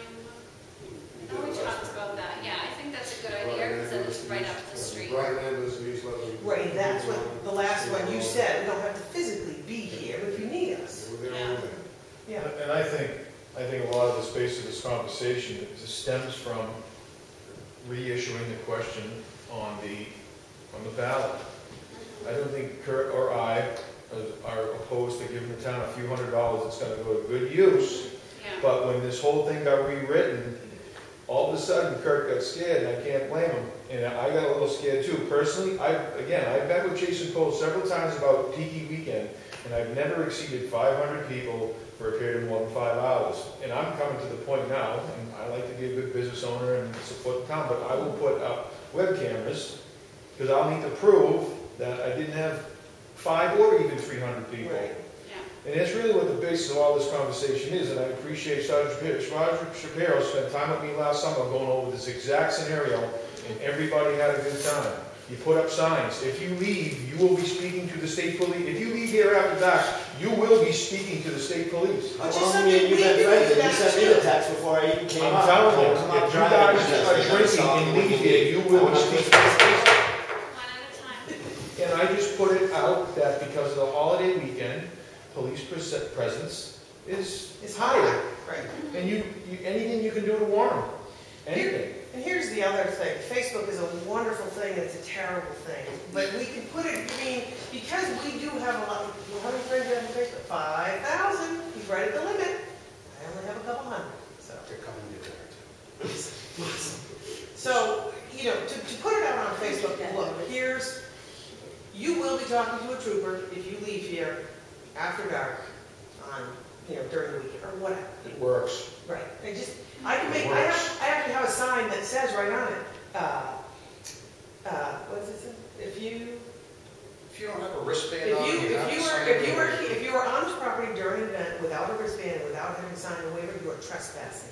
I know we talked about that, yeah, I think that's a good idea, because then it's right up the street. Brian Landers newsletter. Right, that's what, the last one you said, we don't have to physically be here, but if you need us. We're there all day. Yeah. And I think a lot of the space of this conversation stems from reissuing the question on the ballot. I don't think Kurt or I are opposed to giving the town a few $100s that's gonna go to good use. Yeah. But when this whole thing got rewritten, all of a sudden Kurt got scared, and I can't blame him. And I got a little scared too. Personally, I've met with Jason Cole several times about Tiki Weekend, and I've never exceeded 500 people for a period of more than 5 hours. And I'm coming to the point now, and I like to be a good business owner and support the town, but I will put up web cameras, because I'll need to prove that I didn't have 5 or even 300 people. Right. And that's really what the basis of all this conversation is, and I appreciate Sergeant Shapiro spent time with me last summer going over this exact scenario, and everybody had a good time. You put up signs. If you leave, you will be speaking to the state police. If you leave here after dark, you will be speaking to the state police. How Which is long something have you we been do friends? with And you that sent me too. the text before I even came I'm up. telling you, Come up if you driving guys with us. are drinking and leave here, you will be speaking to the state. One at a time. And I just put it out that because of the holiday weekend, police presence is It's higher. higher. Right. And anything you can do to warn them, anything. And here's the other thing, Facebook is a wonderful thing, and it's a terrible thing, but we can put it, I mean, because we do have a lot, how many friends do you have on Facebook? 5,000, he's right at the limit. I only have a couple hundred, so. They're coming to dinner. So, you know, to put it out on Facebook, look, you will be talking to a trooper if you leave here after dark on, during the weekend, or whatever. It works. Right, I actually have a sign that says right on it, what does it say? If you don't have a wristband on, you have to sign if you are on this property during an event without a wristband, without having signed a waiver, you are trespassing.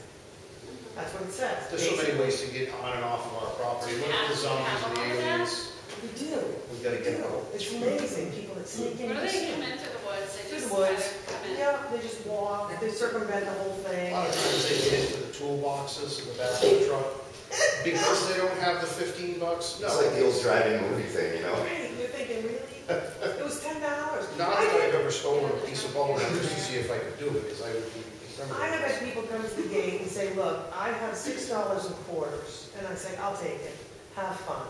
That's what it says. There's so many ways to get on and off of our property. Look at the zombies and the aliens. We do. We gotta get out. It's amazing, people that sneak in. What do they come into the woods? They Through just the woods. kind of come in. Yeah, they just walk, they circumvent the whole A thing. lot of times they get into the toolboxes in the back of the truck because they don't have the $15. No, It's like the old driving movie thing, you know? Right, you're thinking, really? It was $10. Not that I've ever stolen a piece of bone just to see if I could do it, because I would be I have had people come to the gate and say, look, I have $6 in quarters. And I say, I'll take it. Have fun.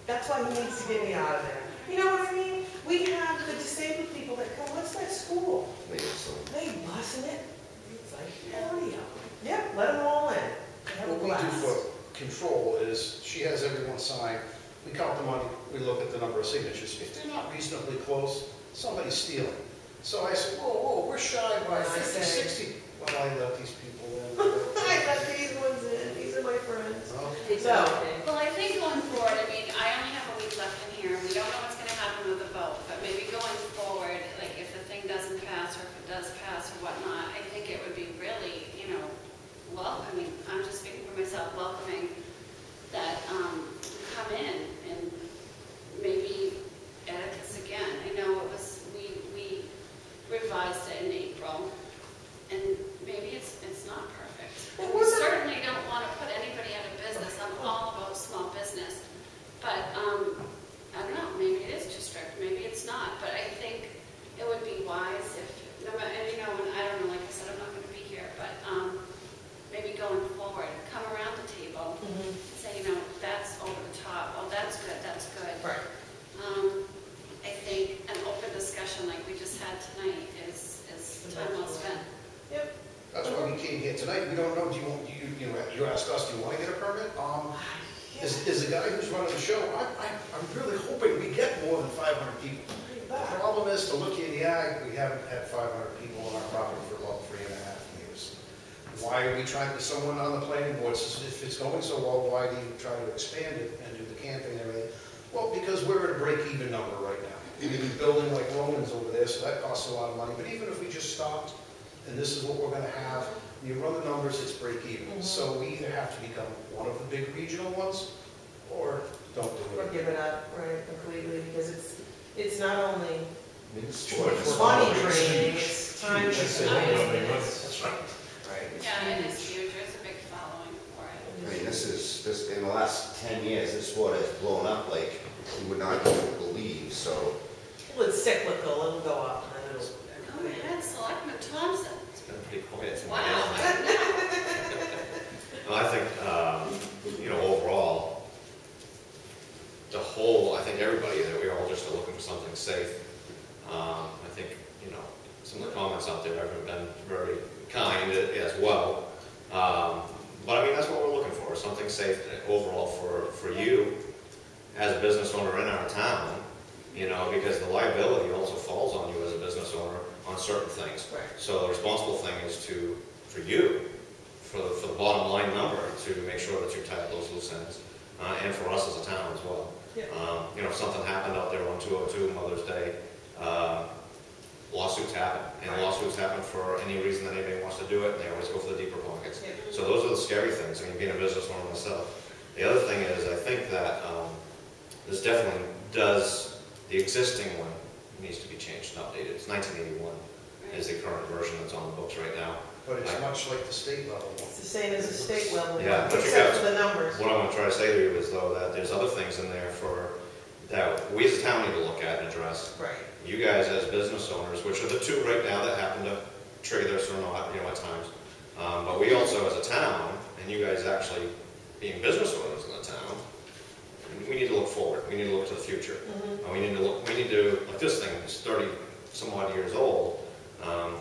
That's why he needs to get me out of there. You know what I mean? We have the disabled people that come, what's that school? They busing it. It's like 40 of them. Yeah, let them all in. Have a What we do blast. for control is, she has everyone sign, we count the money, we look at the number of signatures. If they're not reasonably close, somebody's stealing. So I said, whoa, we're shy by 50, 60. Well, I let these people in. I let these ones in. These are my friends. Okay. So, Well, I think going forward, I mean, I only have a week left in here. We don't know what's going to happen with the vote, but maybe going forward, like if the thing doesn't pass or if it does pass or whatnot, I think it would be really, well, I mean, I'm just speaking for myself, welcoming that come in and maybe edit this again. I know it was, we revised it in April, and maybe it's not perfect. And we certainly don't want to put anybody out of business. I'm all about is the guy who's running the show. I'm really hoping we get more than 500 people. The problem is, to look at the ag, we haven't had 500 people on our property for about 3.5 years. Why are we trying to, someone on the planning board says, if it's going so well, why do you try to expand it and do the camping and everything? Well, because we're at a break-even number right now. We've been building like Romans over there, so that costs a lot of money. But even if we just stopped, and this is what we're gonna have, and you run the numbers, it's break-even. So we either have to become one of the big regional ones, or don't do Or it. give it up, right, completely, because it's not only It's money draining, it's time consuming. That's right. Right. Yeah, it is huge, there's a big following for it. I mean, this, in the last 10 years, this sport has blown up like you would not even believe, so. Well, it's cyclical, it'll go up and then it'll. Oh, we had Selectman Thompson. It's been pretty quiet. Wow. No, I think, you know, overall, I think everybody, that we're all just looking for something safe. I think, you know, some of the comments out there haven't been very kind as well. But I mean, that's what we're looking for, something safe overall for you as a business owner in our town, you know, because the liability also falls on you as a business owner on certain things. Right. So the responsible thing is for you, for the bottom line number, to make sure that you tie up those loose ends, and for us as a town as well. Yeah. You know, if something happened out there on 202 Mother's Day, lawsuits happen, and lawsuits happen for any reason that anybody wants to do it, and they always go for the deeper pockets. Yeah. So those are the scary things. I mean, being a business owner myself. The other thing is, I think that this definitely does, the existing one needs to be changed and updated. It's 1981 is the current version that's on the books right now. But it's much like the state level one. It's the same as the state level, Yeah, but you except got- for the numbers. What I'm going to try to say to you is, though, that there's other things in there that we as a town need to look at and address. Right. You guys as business owners, which are the two right now that happen to trigger this or not, you know, at times. But we also as a town, and you guys actually being business owners in the town, we need to look forward. We need to look to the future. We need to, like this thing is 30 some odd years old.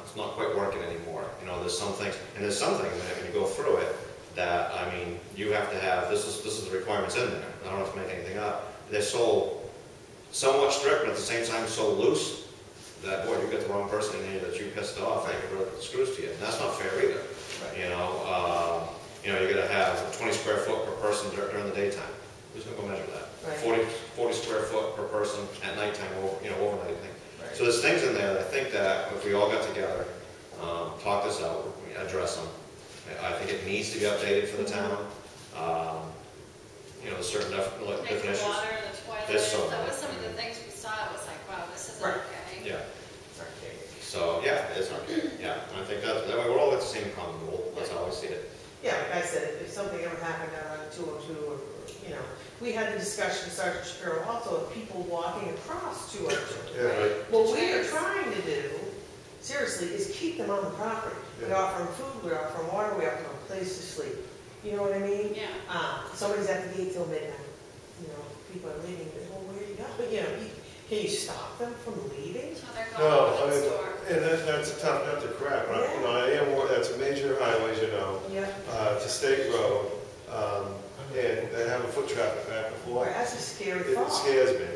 It's not quite working anymore. You know, there's some things, and there's some things when you go through it that, I mean, you have to have, this is the requirements in there. I don't have to make anything up. They're so much strict, but at the same time so loose that, boy, you get the wrong person in here that you pissed off, and you really put the screws to you. And that's not fair either. Right. You know, you're gonna have 20 square foot per person during the daytime. Who's gonna go measure that? Right. 40 square foot per person at nighttime, overnight thing. Right. So there's things in there that I think that if we all got together, talk this out, address them. I think it needs to be updated for the town. You know, there's certain Like the definitions. water, the toilet, There's so that many. was some of the things we saw, it was like, wow, this isn't Right. okay. Yeah. It's archaic. So, yeah, it's okay. Yeah, and I think that way we're all at the same common goal. That's how I see it. Yeah, like I said, if something ever happened out on 202, or, you know, we had the discussion with Sergeant Shapiro also of people walking across 202. Yeah, right. What we are trying to do, seriously, is keep them on the property. We Yeah. offer them food, we offer them water, we offer them a place to sleep. You know what I mean? Yeah. Somebody's at the gate till midnight. You know, people are leaving, well, where do you go? But, you know, can you stop them from leaving? So they're No, going to I the mean, store. and that's a tough nut to crack. You know, that's a major highway, as you know. Yeah. It's a state road, and they have a foot traffic back and Boy, forth. that's a scary It thought. scares me.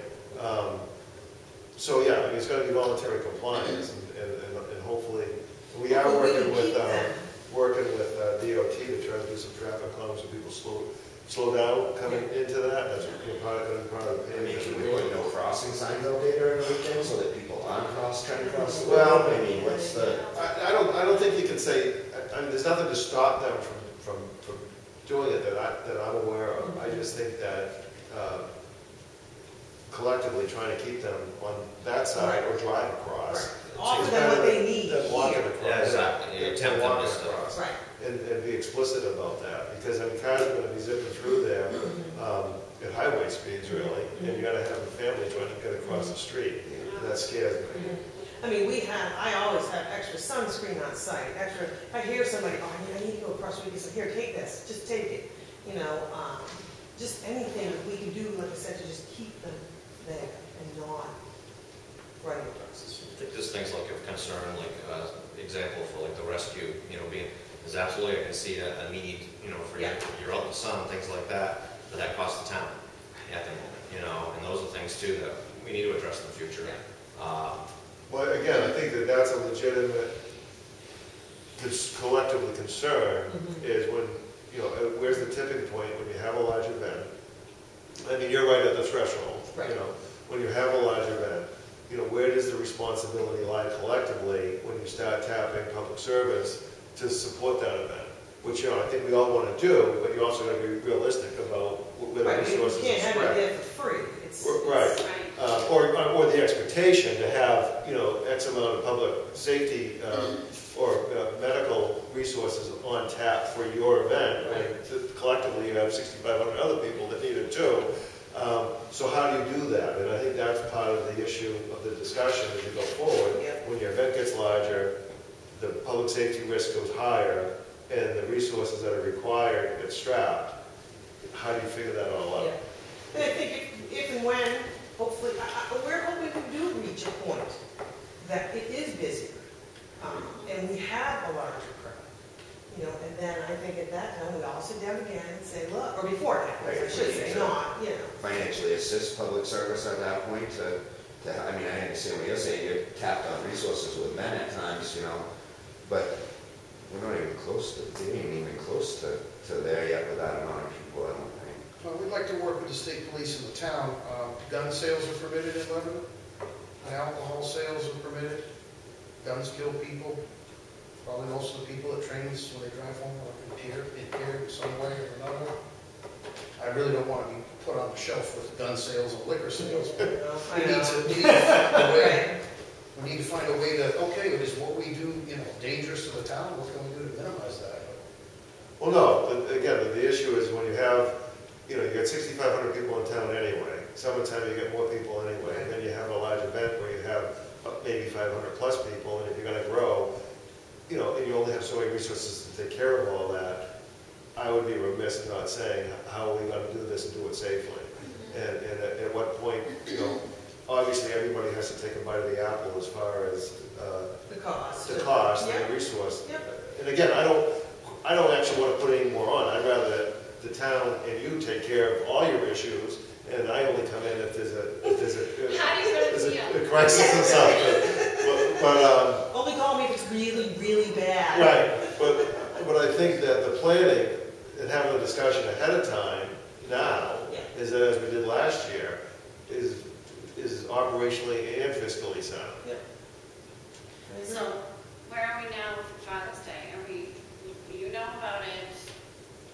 So, yeah, I mean, it's gotta be voluntary compliance, and hopefully, we are Well, we working can with, keep them. DOT to try to do some traffic calms so people slow down coming into that. That's probably gonna be part of the I mean, payment. can we put no crossing signs out there during the weekend so that people aren't trying to cross the Well, road? I mean, what's the? I don't think you can say, I mean, there's nothing to stop them from doing it that I'm aware of. I just think that collectively trying to keep them on that side or drive across. Offer them what they need Than walking here. across. Yeah, exactly. You attempt them Walking to stop. across. Right. And be explicit about that, because I mean, cars are gonna be zipping through there at highway speeds really, and you gotta have a family trying to get across the street. And that scares me. I mean, I always have extra sunscreen on site, extra, if I hear somebody, oh, I need to go across the weekend, so here, take this, just take it. You know, just anything that we can do, like I said, to just keep them there and not running across the street. I think there's things like of concern, like example for like the rescue, you know, is absolutely, I can see a need, you know, for Yeah. you're out in the sun, things like that. but that costs the town at the moment, you know, and those are things too that we need to address in the future. Well, again, I think that that's a legitimate, collectively concern, is when, you know, where's the tipping point when you have a large event? I mean, you're right at the threshold, Right. you know, when you have a large event, you know, where does the responsibility lie collectively when you start tapping public service to support that event? Which, you know, I think we all want to do, but you also got to be realistic about where the Right, you resources are can't have it spread. there for free. It's, Right. Right. Or the expectation to have, you know, X amount of public safety or medical resources on tap for your event, and collectively you have 6,500 other people that need it too. So how do you do that? And I think that's part of the issue of the discussion as you go forward. Yep. When your event gets larger, the public safety risk goes higher, and the resources that are required get strapped. How do you figure that all out? yeah. And I think if and when, hopefully, we're hoping we do reach a point that it is busier, and we have a larger crowd. You know, and then I think at that time, we all sit down again and say, look, or before it happens, I should say, not, you know. Financially assist public service at that point to I mean, I understand what you're saying, you're tapped on resources with men at times, you know, but we're not even close to, we ain't even close to there yet with that amount of people, I don't think. Well, we'd like to work with the state police in the town. Gun sales are permitted in Lebanon. Alcohol sales are permitted. Guns kill people. Probably most of the people at trains when they drive home are impaired in some way or another. I really don't want to be put on the shelf with gun sales and liquor sales, but we need to find a way. We need to find a way that, okay, is what we do, you know, dangerous to the town? What can we do to minimize that? Well, no, again, the issue is when you have, you know, you got 6,500 people in town anyway. Summertime, you get more people anyway. And then you have a large event where you have maybe 500 plus people, and if you're going to grow, you know, and you only have so many resources to take care of all that, I would be remiss in not saying, how are we going to do this and do it safely? And at what point, you know, obviously everybody has to take a bite of the apple as far as The cost. and the resource. And again, I don't actually want to put any more on. I'd rather that the town and you take care of all your issues, and I only come in if there's a crisis or something. But Only call me if it's really, really bad. right. But I think that the planning and having a discussion ahead of time now, is as we did last year, is operationally and fiscally sound. So, where are we now for Father's Day? You know about it,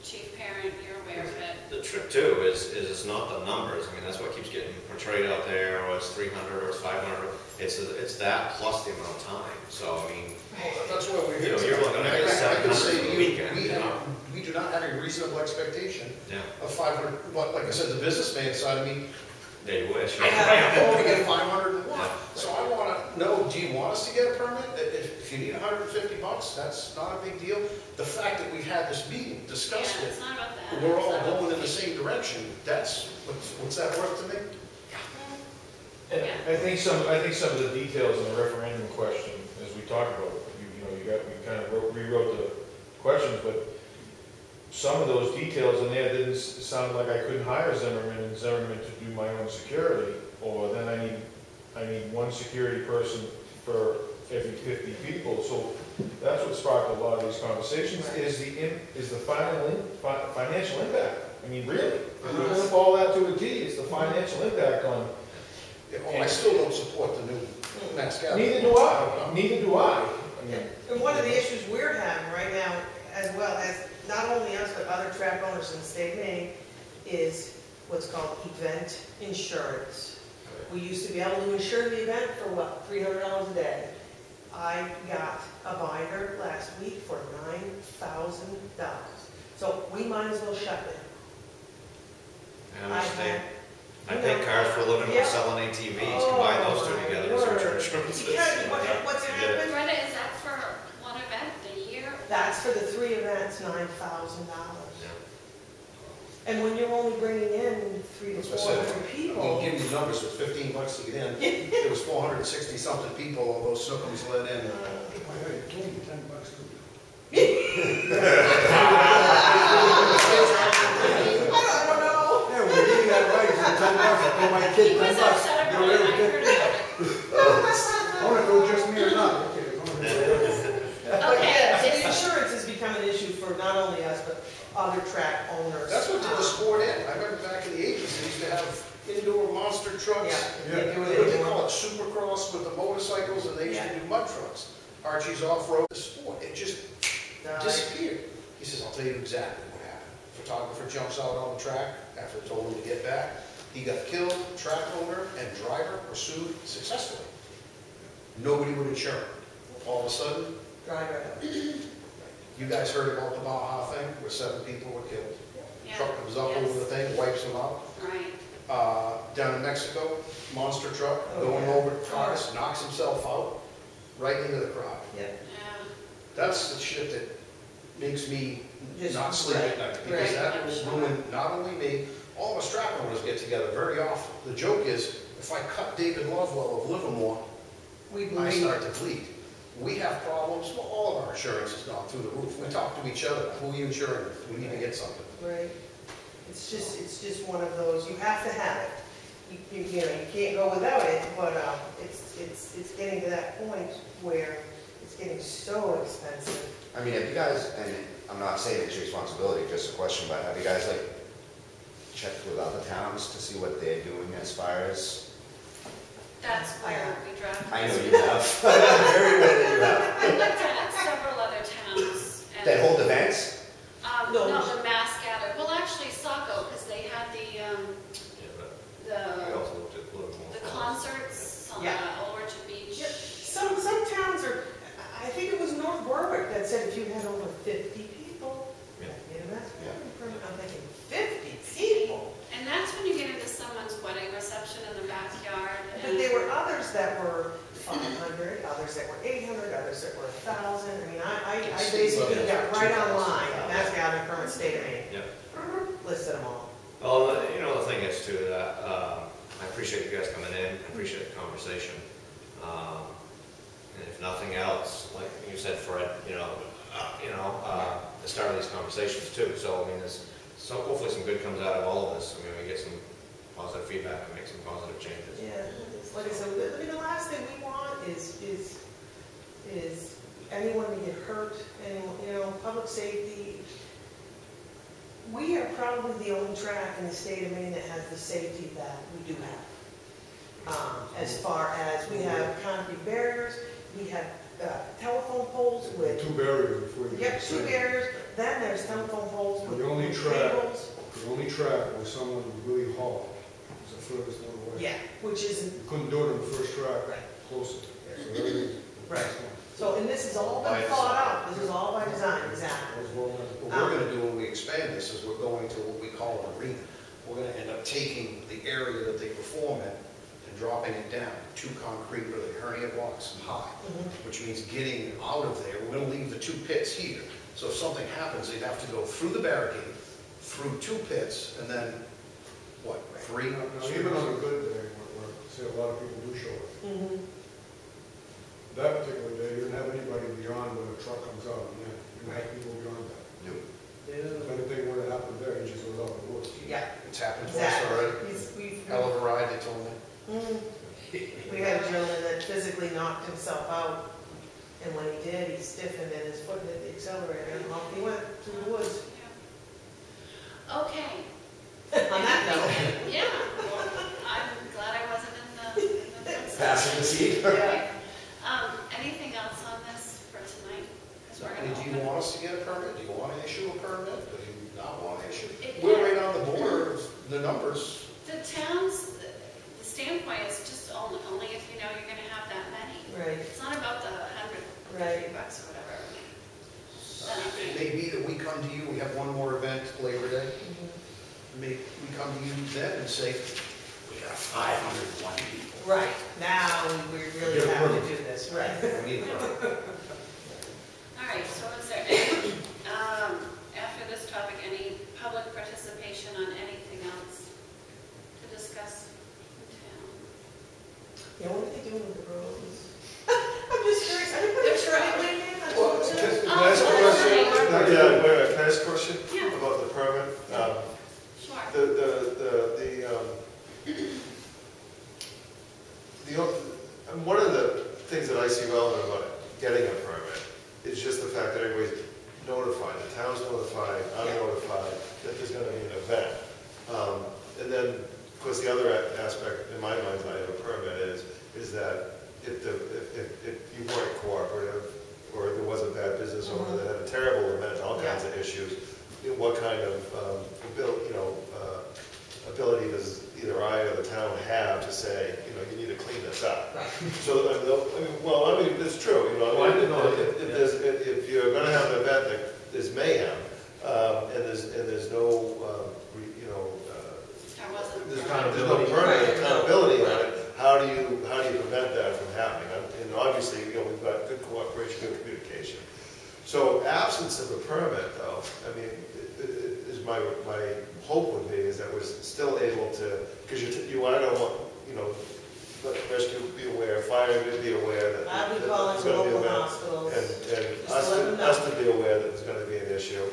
chief parent, you're aware of it. The trick too is it's not the numbers. I mean, that's what keeps getting portrayed out there, or it's 300 or it's 500. It's that plus the amount of time. So, I mean, That's why we're here. you're looking at 700 for the weekend. We do not have a reasonable expectation Yeah. of 500, but like I said, the businessman side of me, Yeah, you wish. I want to get 501. Yeah. So I want to know, do you want us to get a permit? If you need $150, that's not a big deal. The fact that we've had this meeting, discussed Yeah, it, it's not about that. we're It's all about going in the same direction, that's, what's that worth to me? And I think some of the details in the referendum question, as we talked about, we kind of rewrote the questions, but some of those details in there didn't sound like I couldn't hire Zimmerman to do my own security, or then I need one security person for every 50 people. So that's what sparked a lot of these conversations, is the financial impact. I mean, really, we're going to follow that to a T. It's the financial impact on. I still don't support the new mass gathering. Neither do I. Neither do I. And one of the issues we're having right now, as well as not only us, but other track owners in the state of Maine, is what's called event insurance. We used to be able to insure the event for what, $300 a day. I got a binder last week for $9,000. So we might as well shut down. I pay cars for a living, we're selling ATVs, combine those two together, it's your insurance. What's happened? Brenda, is that for one event a year? That's for the 3 events, $9,000. And when you're only bringing in 300 to 400 people. I'll give you the numbers, it was $15 to get in. There was 460 something people, all those circles let in. I heard it gave you $10 too. I don't know. pay my He kid was $10. upset about it, I heard about it. I wanna go just me or not, okay, as long as it's- But Okay. yeah, the insurance has become an issue for not only us, but other track owners. That's what did the sport in. I remember back in the 80s, they used to have indoor monster trucks. Yeah. Yeah. They do What it do they anymore. call it, supercross with the motorcycles, and they used to do mud trucks. Archie's off-road sport, it just disappeared. He says, I'll tell you exactly what happened. Photographer jumps out on the track after I told him to get back. He got killed, track owner and driver were sued successfully. Nobody would insure him. All of a sudden, Driver. you guys heard about the Baja thing, where 7 people were killed. Yeah. Truck comes up over the thing, wipes them out. Right. Down in Mexico, monster truck, Oh, going yeah. over cars, knocks himself out, right into the crowd. Yeah. Yeah. That's the shit that makes me Just- not sleep at night, because right. that will ruin not only me, all of us track owners get together very often. The joke is, if I cut David Lovewell of Livermore, We I believe. start to bleed. We have problems, well, all of our insurance has gone through the roof. We talk to each other, who are you insuring with? We need to get something. Right. It's just one of those, you have to have it. You know, you can't go without it, but, it's getting to that point where it's getting so expensive. I mean, have you guys, and I'm not saying it's your responsibility, just a question, but have you guys like checked with other towns to see what they're doing as far as? That's where we draft. I know you have. I'm very aware that you have. I looked at several other towns. and, That hold events? No, the mass gather, well, actually, Saco, because they had Yeah, but we the also looked at a little more. concerts on Yeah. Orchard Beach. Yeah, some towns are, I think it was North Warwick that said if you had over 50 people, you Yeah. get a mass gathering permit. I'm thinking, 50 people? And that's when you get into someone's wedding reception in the backyard. But there were others that were 500, others that were 800, others that were 1,000. I mean, I basically got right online, mass gathering permit, state of Maine. Yep. Listed them all. Well, you know, the thing is too, that, I appreciate you guys coming in, I appreciate the conversation. And if nothing else, like you said, Fred, the start of these conversations too. So, I mean, hopefully some good comes out of all of this. I mean, we get some positive feedback and make some positive changes. Yeah, like I said, I mean, the last thing we want is anyone to get hurt, and, public safety. We are probably the only track in the state of Maine that has the safety that we do have. As far as, we have concrete barriers, we have telephone poles with, 2 barriers before you. yep, 2 barriers, then there's telephone poles with The only track, cables. the only track where someone would really haul is the furthest one away. Yeah, which isn't, You couldn't do it on the first track, right. closer. So everything's. Right. So, and this has all been thought out, this is all by design, exactly. What we're gonna do when we expand this is we're going to what we call an arena. We're gonna end up taking the area that they perform in and dropping it down, 2 concrete, really hernia blocks high, which means getting out of there. We're gonna leave the 2 pits here. So if something happens, they'd have to go through the barricade, through 2 pits, and then, what, 3? Now, even on a good day, where, say, a lot of people do show up, that particular day, you didn't have anybody beyond when the truck comes out, and then you have people beyond that. If anything were to happen there, he just goes out the woods. Yeah, It's happened twice exactly. already. Hell of a ride, they told me. We had a gentleman that physically knocked himself out, and when he did, he stiffened and his foot hit the accelerator, and off he went to the woods. Okay. On that note. Yeah, well, I'm glad I wasn't in the Passing the seat? Yeah. Anything else on this for tonight? 'Cause we're I gonna mean, do you open- want us to get a permit? Do you want to issue a permit? Do you not want to issue? It We're can- right on the border of the numbers. The town's, the standpoint is just only if you know you're gonna have that many. Right, It's not about the $100 right. bucks or whatever. It may be that we come to you, we have one more event Labor Day. Maybe we come to you then and say, we got 501 people. Right, now we really Get a have to permit. do this, right. We need a permit. All right, so is there, after this topic, any public participation on anything else to discuss in town? Yeah, what are they doing with the roads? I'm just curious, I didn't put a driveway in, I Well, told you. can Oh, I ask a that's question? right. Yeah, wait a minute, can I ask a question? Yeah. About the permit? Sure. things that I see relevant about getting a permit is just the fact that everybody's notified, the town's notified, I'm notified that there's gonna be an event. And then, of course, the other aspect in my mind that I have a permit is that if you weren't cooperative, or there was a bad business owner that had a terrible event, all kinds of issues, what kind of ability does either I or the town have to say, you need to clean this up? Right. So, it's true, if you're gonna have an event that is mayhem, and there's no, there's no permanent accountability on it, how do you prevent that from happening? And obviously, we've got good cooperation, good communication. So absence of a permit, though, is my hope would be is that we're still able to, because you want to want, let rescue be aware, fire be aware that I'll be there's calling going to be an local event, hospitals. and Just let them know. us to be aware that there's going to be an issue.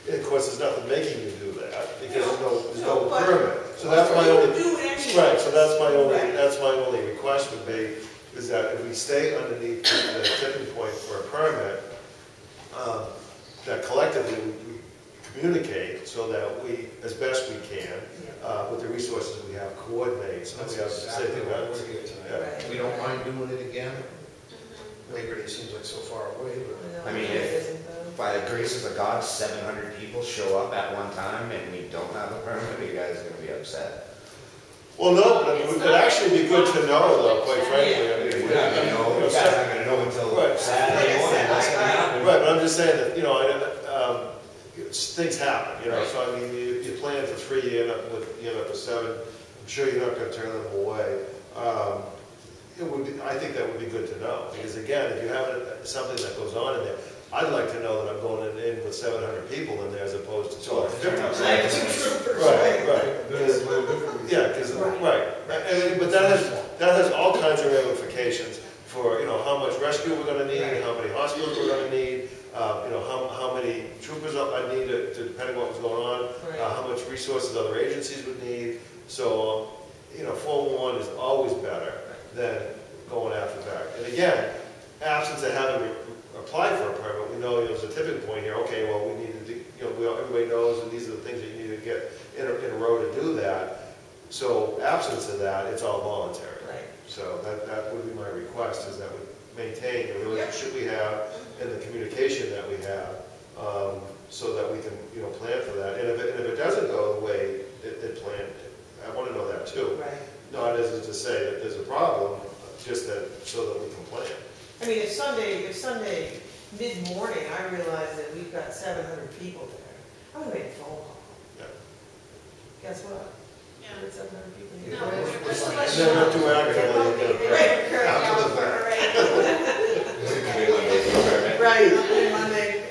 And of course, there's nothing making you do that because there's no but- permit. So that's my only. Do it anyway. Right, so that's my only, Right. request would be, is that if we stay underneath the tipping point for a permit, that collectively we communicate so that we, as best we can, with the resources we have, coordinate, so that we have Exactly safety why nets. we're here tonight. Yeah. Right. We don't mind doing it again. Labor Day seems like so far away, but I mean, by the graces of God, 700 people show up at one time and we don't have a permit, you guys are gonna be upset. Well, no, but it would actually be good to know, though, quite frankly. We're not gonna know, you guys aren't gonna know until Right. Saturday morning, that's gonna happen. Right, but I'm just saying that, things happen, so you plan for 3, you end up with 7, I'm sure you're not gonna turn them away. I think that would be good to know, because again, if you have something that goes on in there, I'd like to know that I'm going in with 700 people in there as opposed to 250. Right. Yeah, because, right, but that has all kinds of ramifications for, how much rescue we're gonna need, how many hospitals we're gonna need, how many troopers I need, depending on what's going on, how much resources other agencies would need. So, 411 is always better than going after that. And again, absence of having applied for a permit, we know there's a tipping point here. Okay, well, we need to, everybody knows, and these are the things that you need to get in a row to do that. So, absence of that, it's all voluntary. Right. So that would be my request, is that we maintain the relationship we have and the communication that we have, so that we can, plan for that. And if it doesn't go the way it planned, I want to know that too. Right. Not as to say that there's a problem, just that so that we can plan. If Sunday mid-morning, I realize that we've got 700 people there, I'm gonna make a phone call. Yeah. Guess what? Yeah. There's 700 people No, here. we're And then not too actively. After the fact. Right, Monday.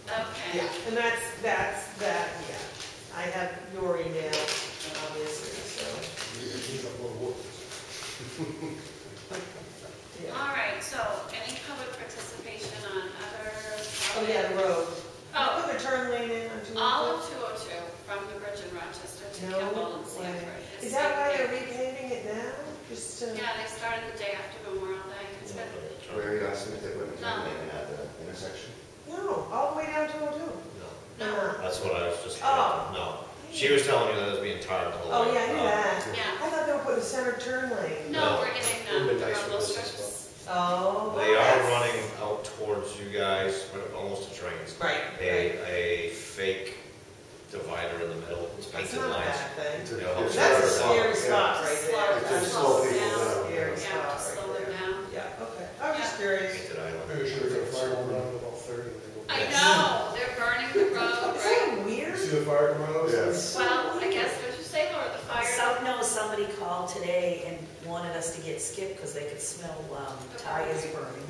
Okay. Yeah, and that's that, yeah. I have your email, obviously, so. Yeah. All right, so any public participation on other? Oh, yeah, the road. Oh, Put the turn lane in on 202. all of 202 from the bridge in Rochester to No Kimball and way. Sanford. Is that why they're repaving it now? Just to? Yeah, they started the day after Memorial Day. It's been, Where are you asking if they put a turn lane at the intersection? No, all the way down 202. no, That's what I was just, Oh. no. She was telling me that it was being tarred the whole way. Oh, yeah, I knew that. yeah. I thought they were putting a center turn lane. No, we're getting Would've been nice rumble for this as strips. Oh. They are that's- running out towards you guys, but almost to trains. Right, right. A fake divider in the middle, it's That's painted not a lines. bad thing. You know, That's a it's- scary spot right Slow, there. It's That's just a slow people down. scary Yeah, spot just slow right them there. down. Yeah, okay. I was just curious. Painted island. Maybe should have got a fire going around about 30. I know, they're burning the road, Is right? that weird? See the fire coming out? Yes. Well, I guess, what did you say, Laura, the fire? Somebody called today and wanted us to get Skip because they could smell tires burning.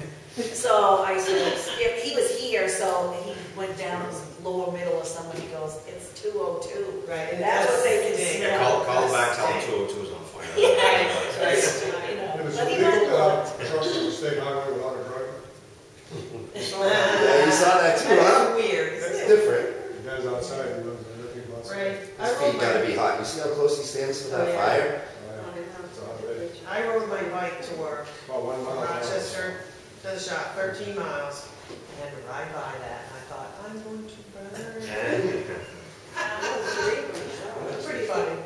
So I said, Skip, he was here, so he went down his lower middle or somebody goes, it's 202. Right. and That's what they can stink. Yeah, smell. call back, tell them 202 is on fire. Yeah, Right. you know, There was but a he big might look. truck on the state highway without a driver. Yeah, you saw that too, huh? That's weird, That's isn't it? different. The guy's outside, he lives in everything about. Right. I His rolled feet gotta my- be hot. You see how close he stands to Oh, that yeah. fire? It's a hot day. I rode my bike to work About 1 from mile. Rochester to the shop, 13 miles. I had to ride by that, and I thought, I'm going to burn. It was pretty funny.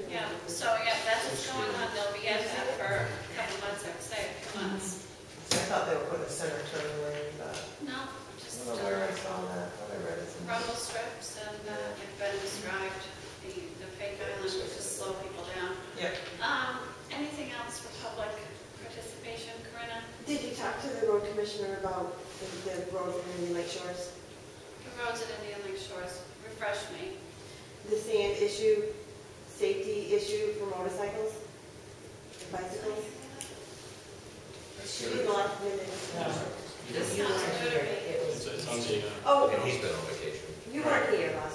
Yeah, so yeah, that's what's going on, they'll be at that for a couple months, I would say, a few months. I thought they were putting a center turn lane, but No, I just don't know where I saw that, I thought I read it somewhere. rumble strips and it's been described, the fake island, which just slow people down. Yep. Anything else for public participation, Corinna? Did you talk to the road commissioner about the roads in Indian Lake Shores? The roads at Indian Lake Shores, refresh me. The sand issue, safety issue for motorcycles and bicycles? She did a lot of minutes. This sounds new to me. It was- It's on the, Oh, And he's been on vacation. you weren't here, Bob.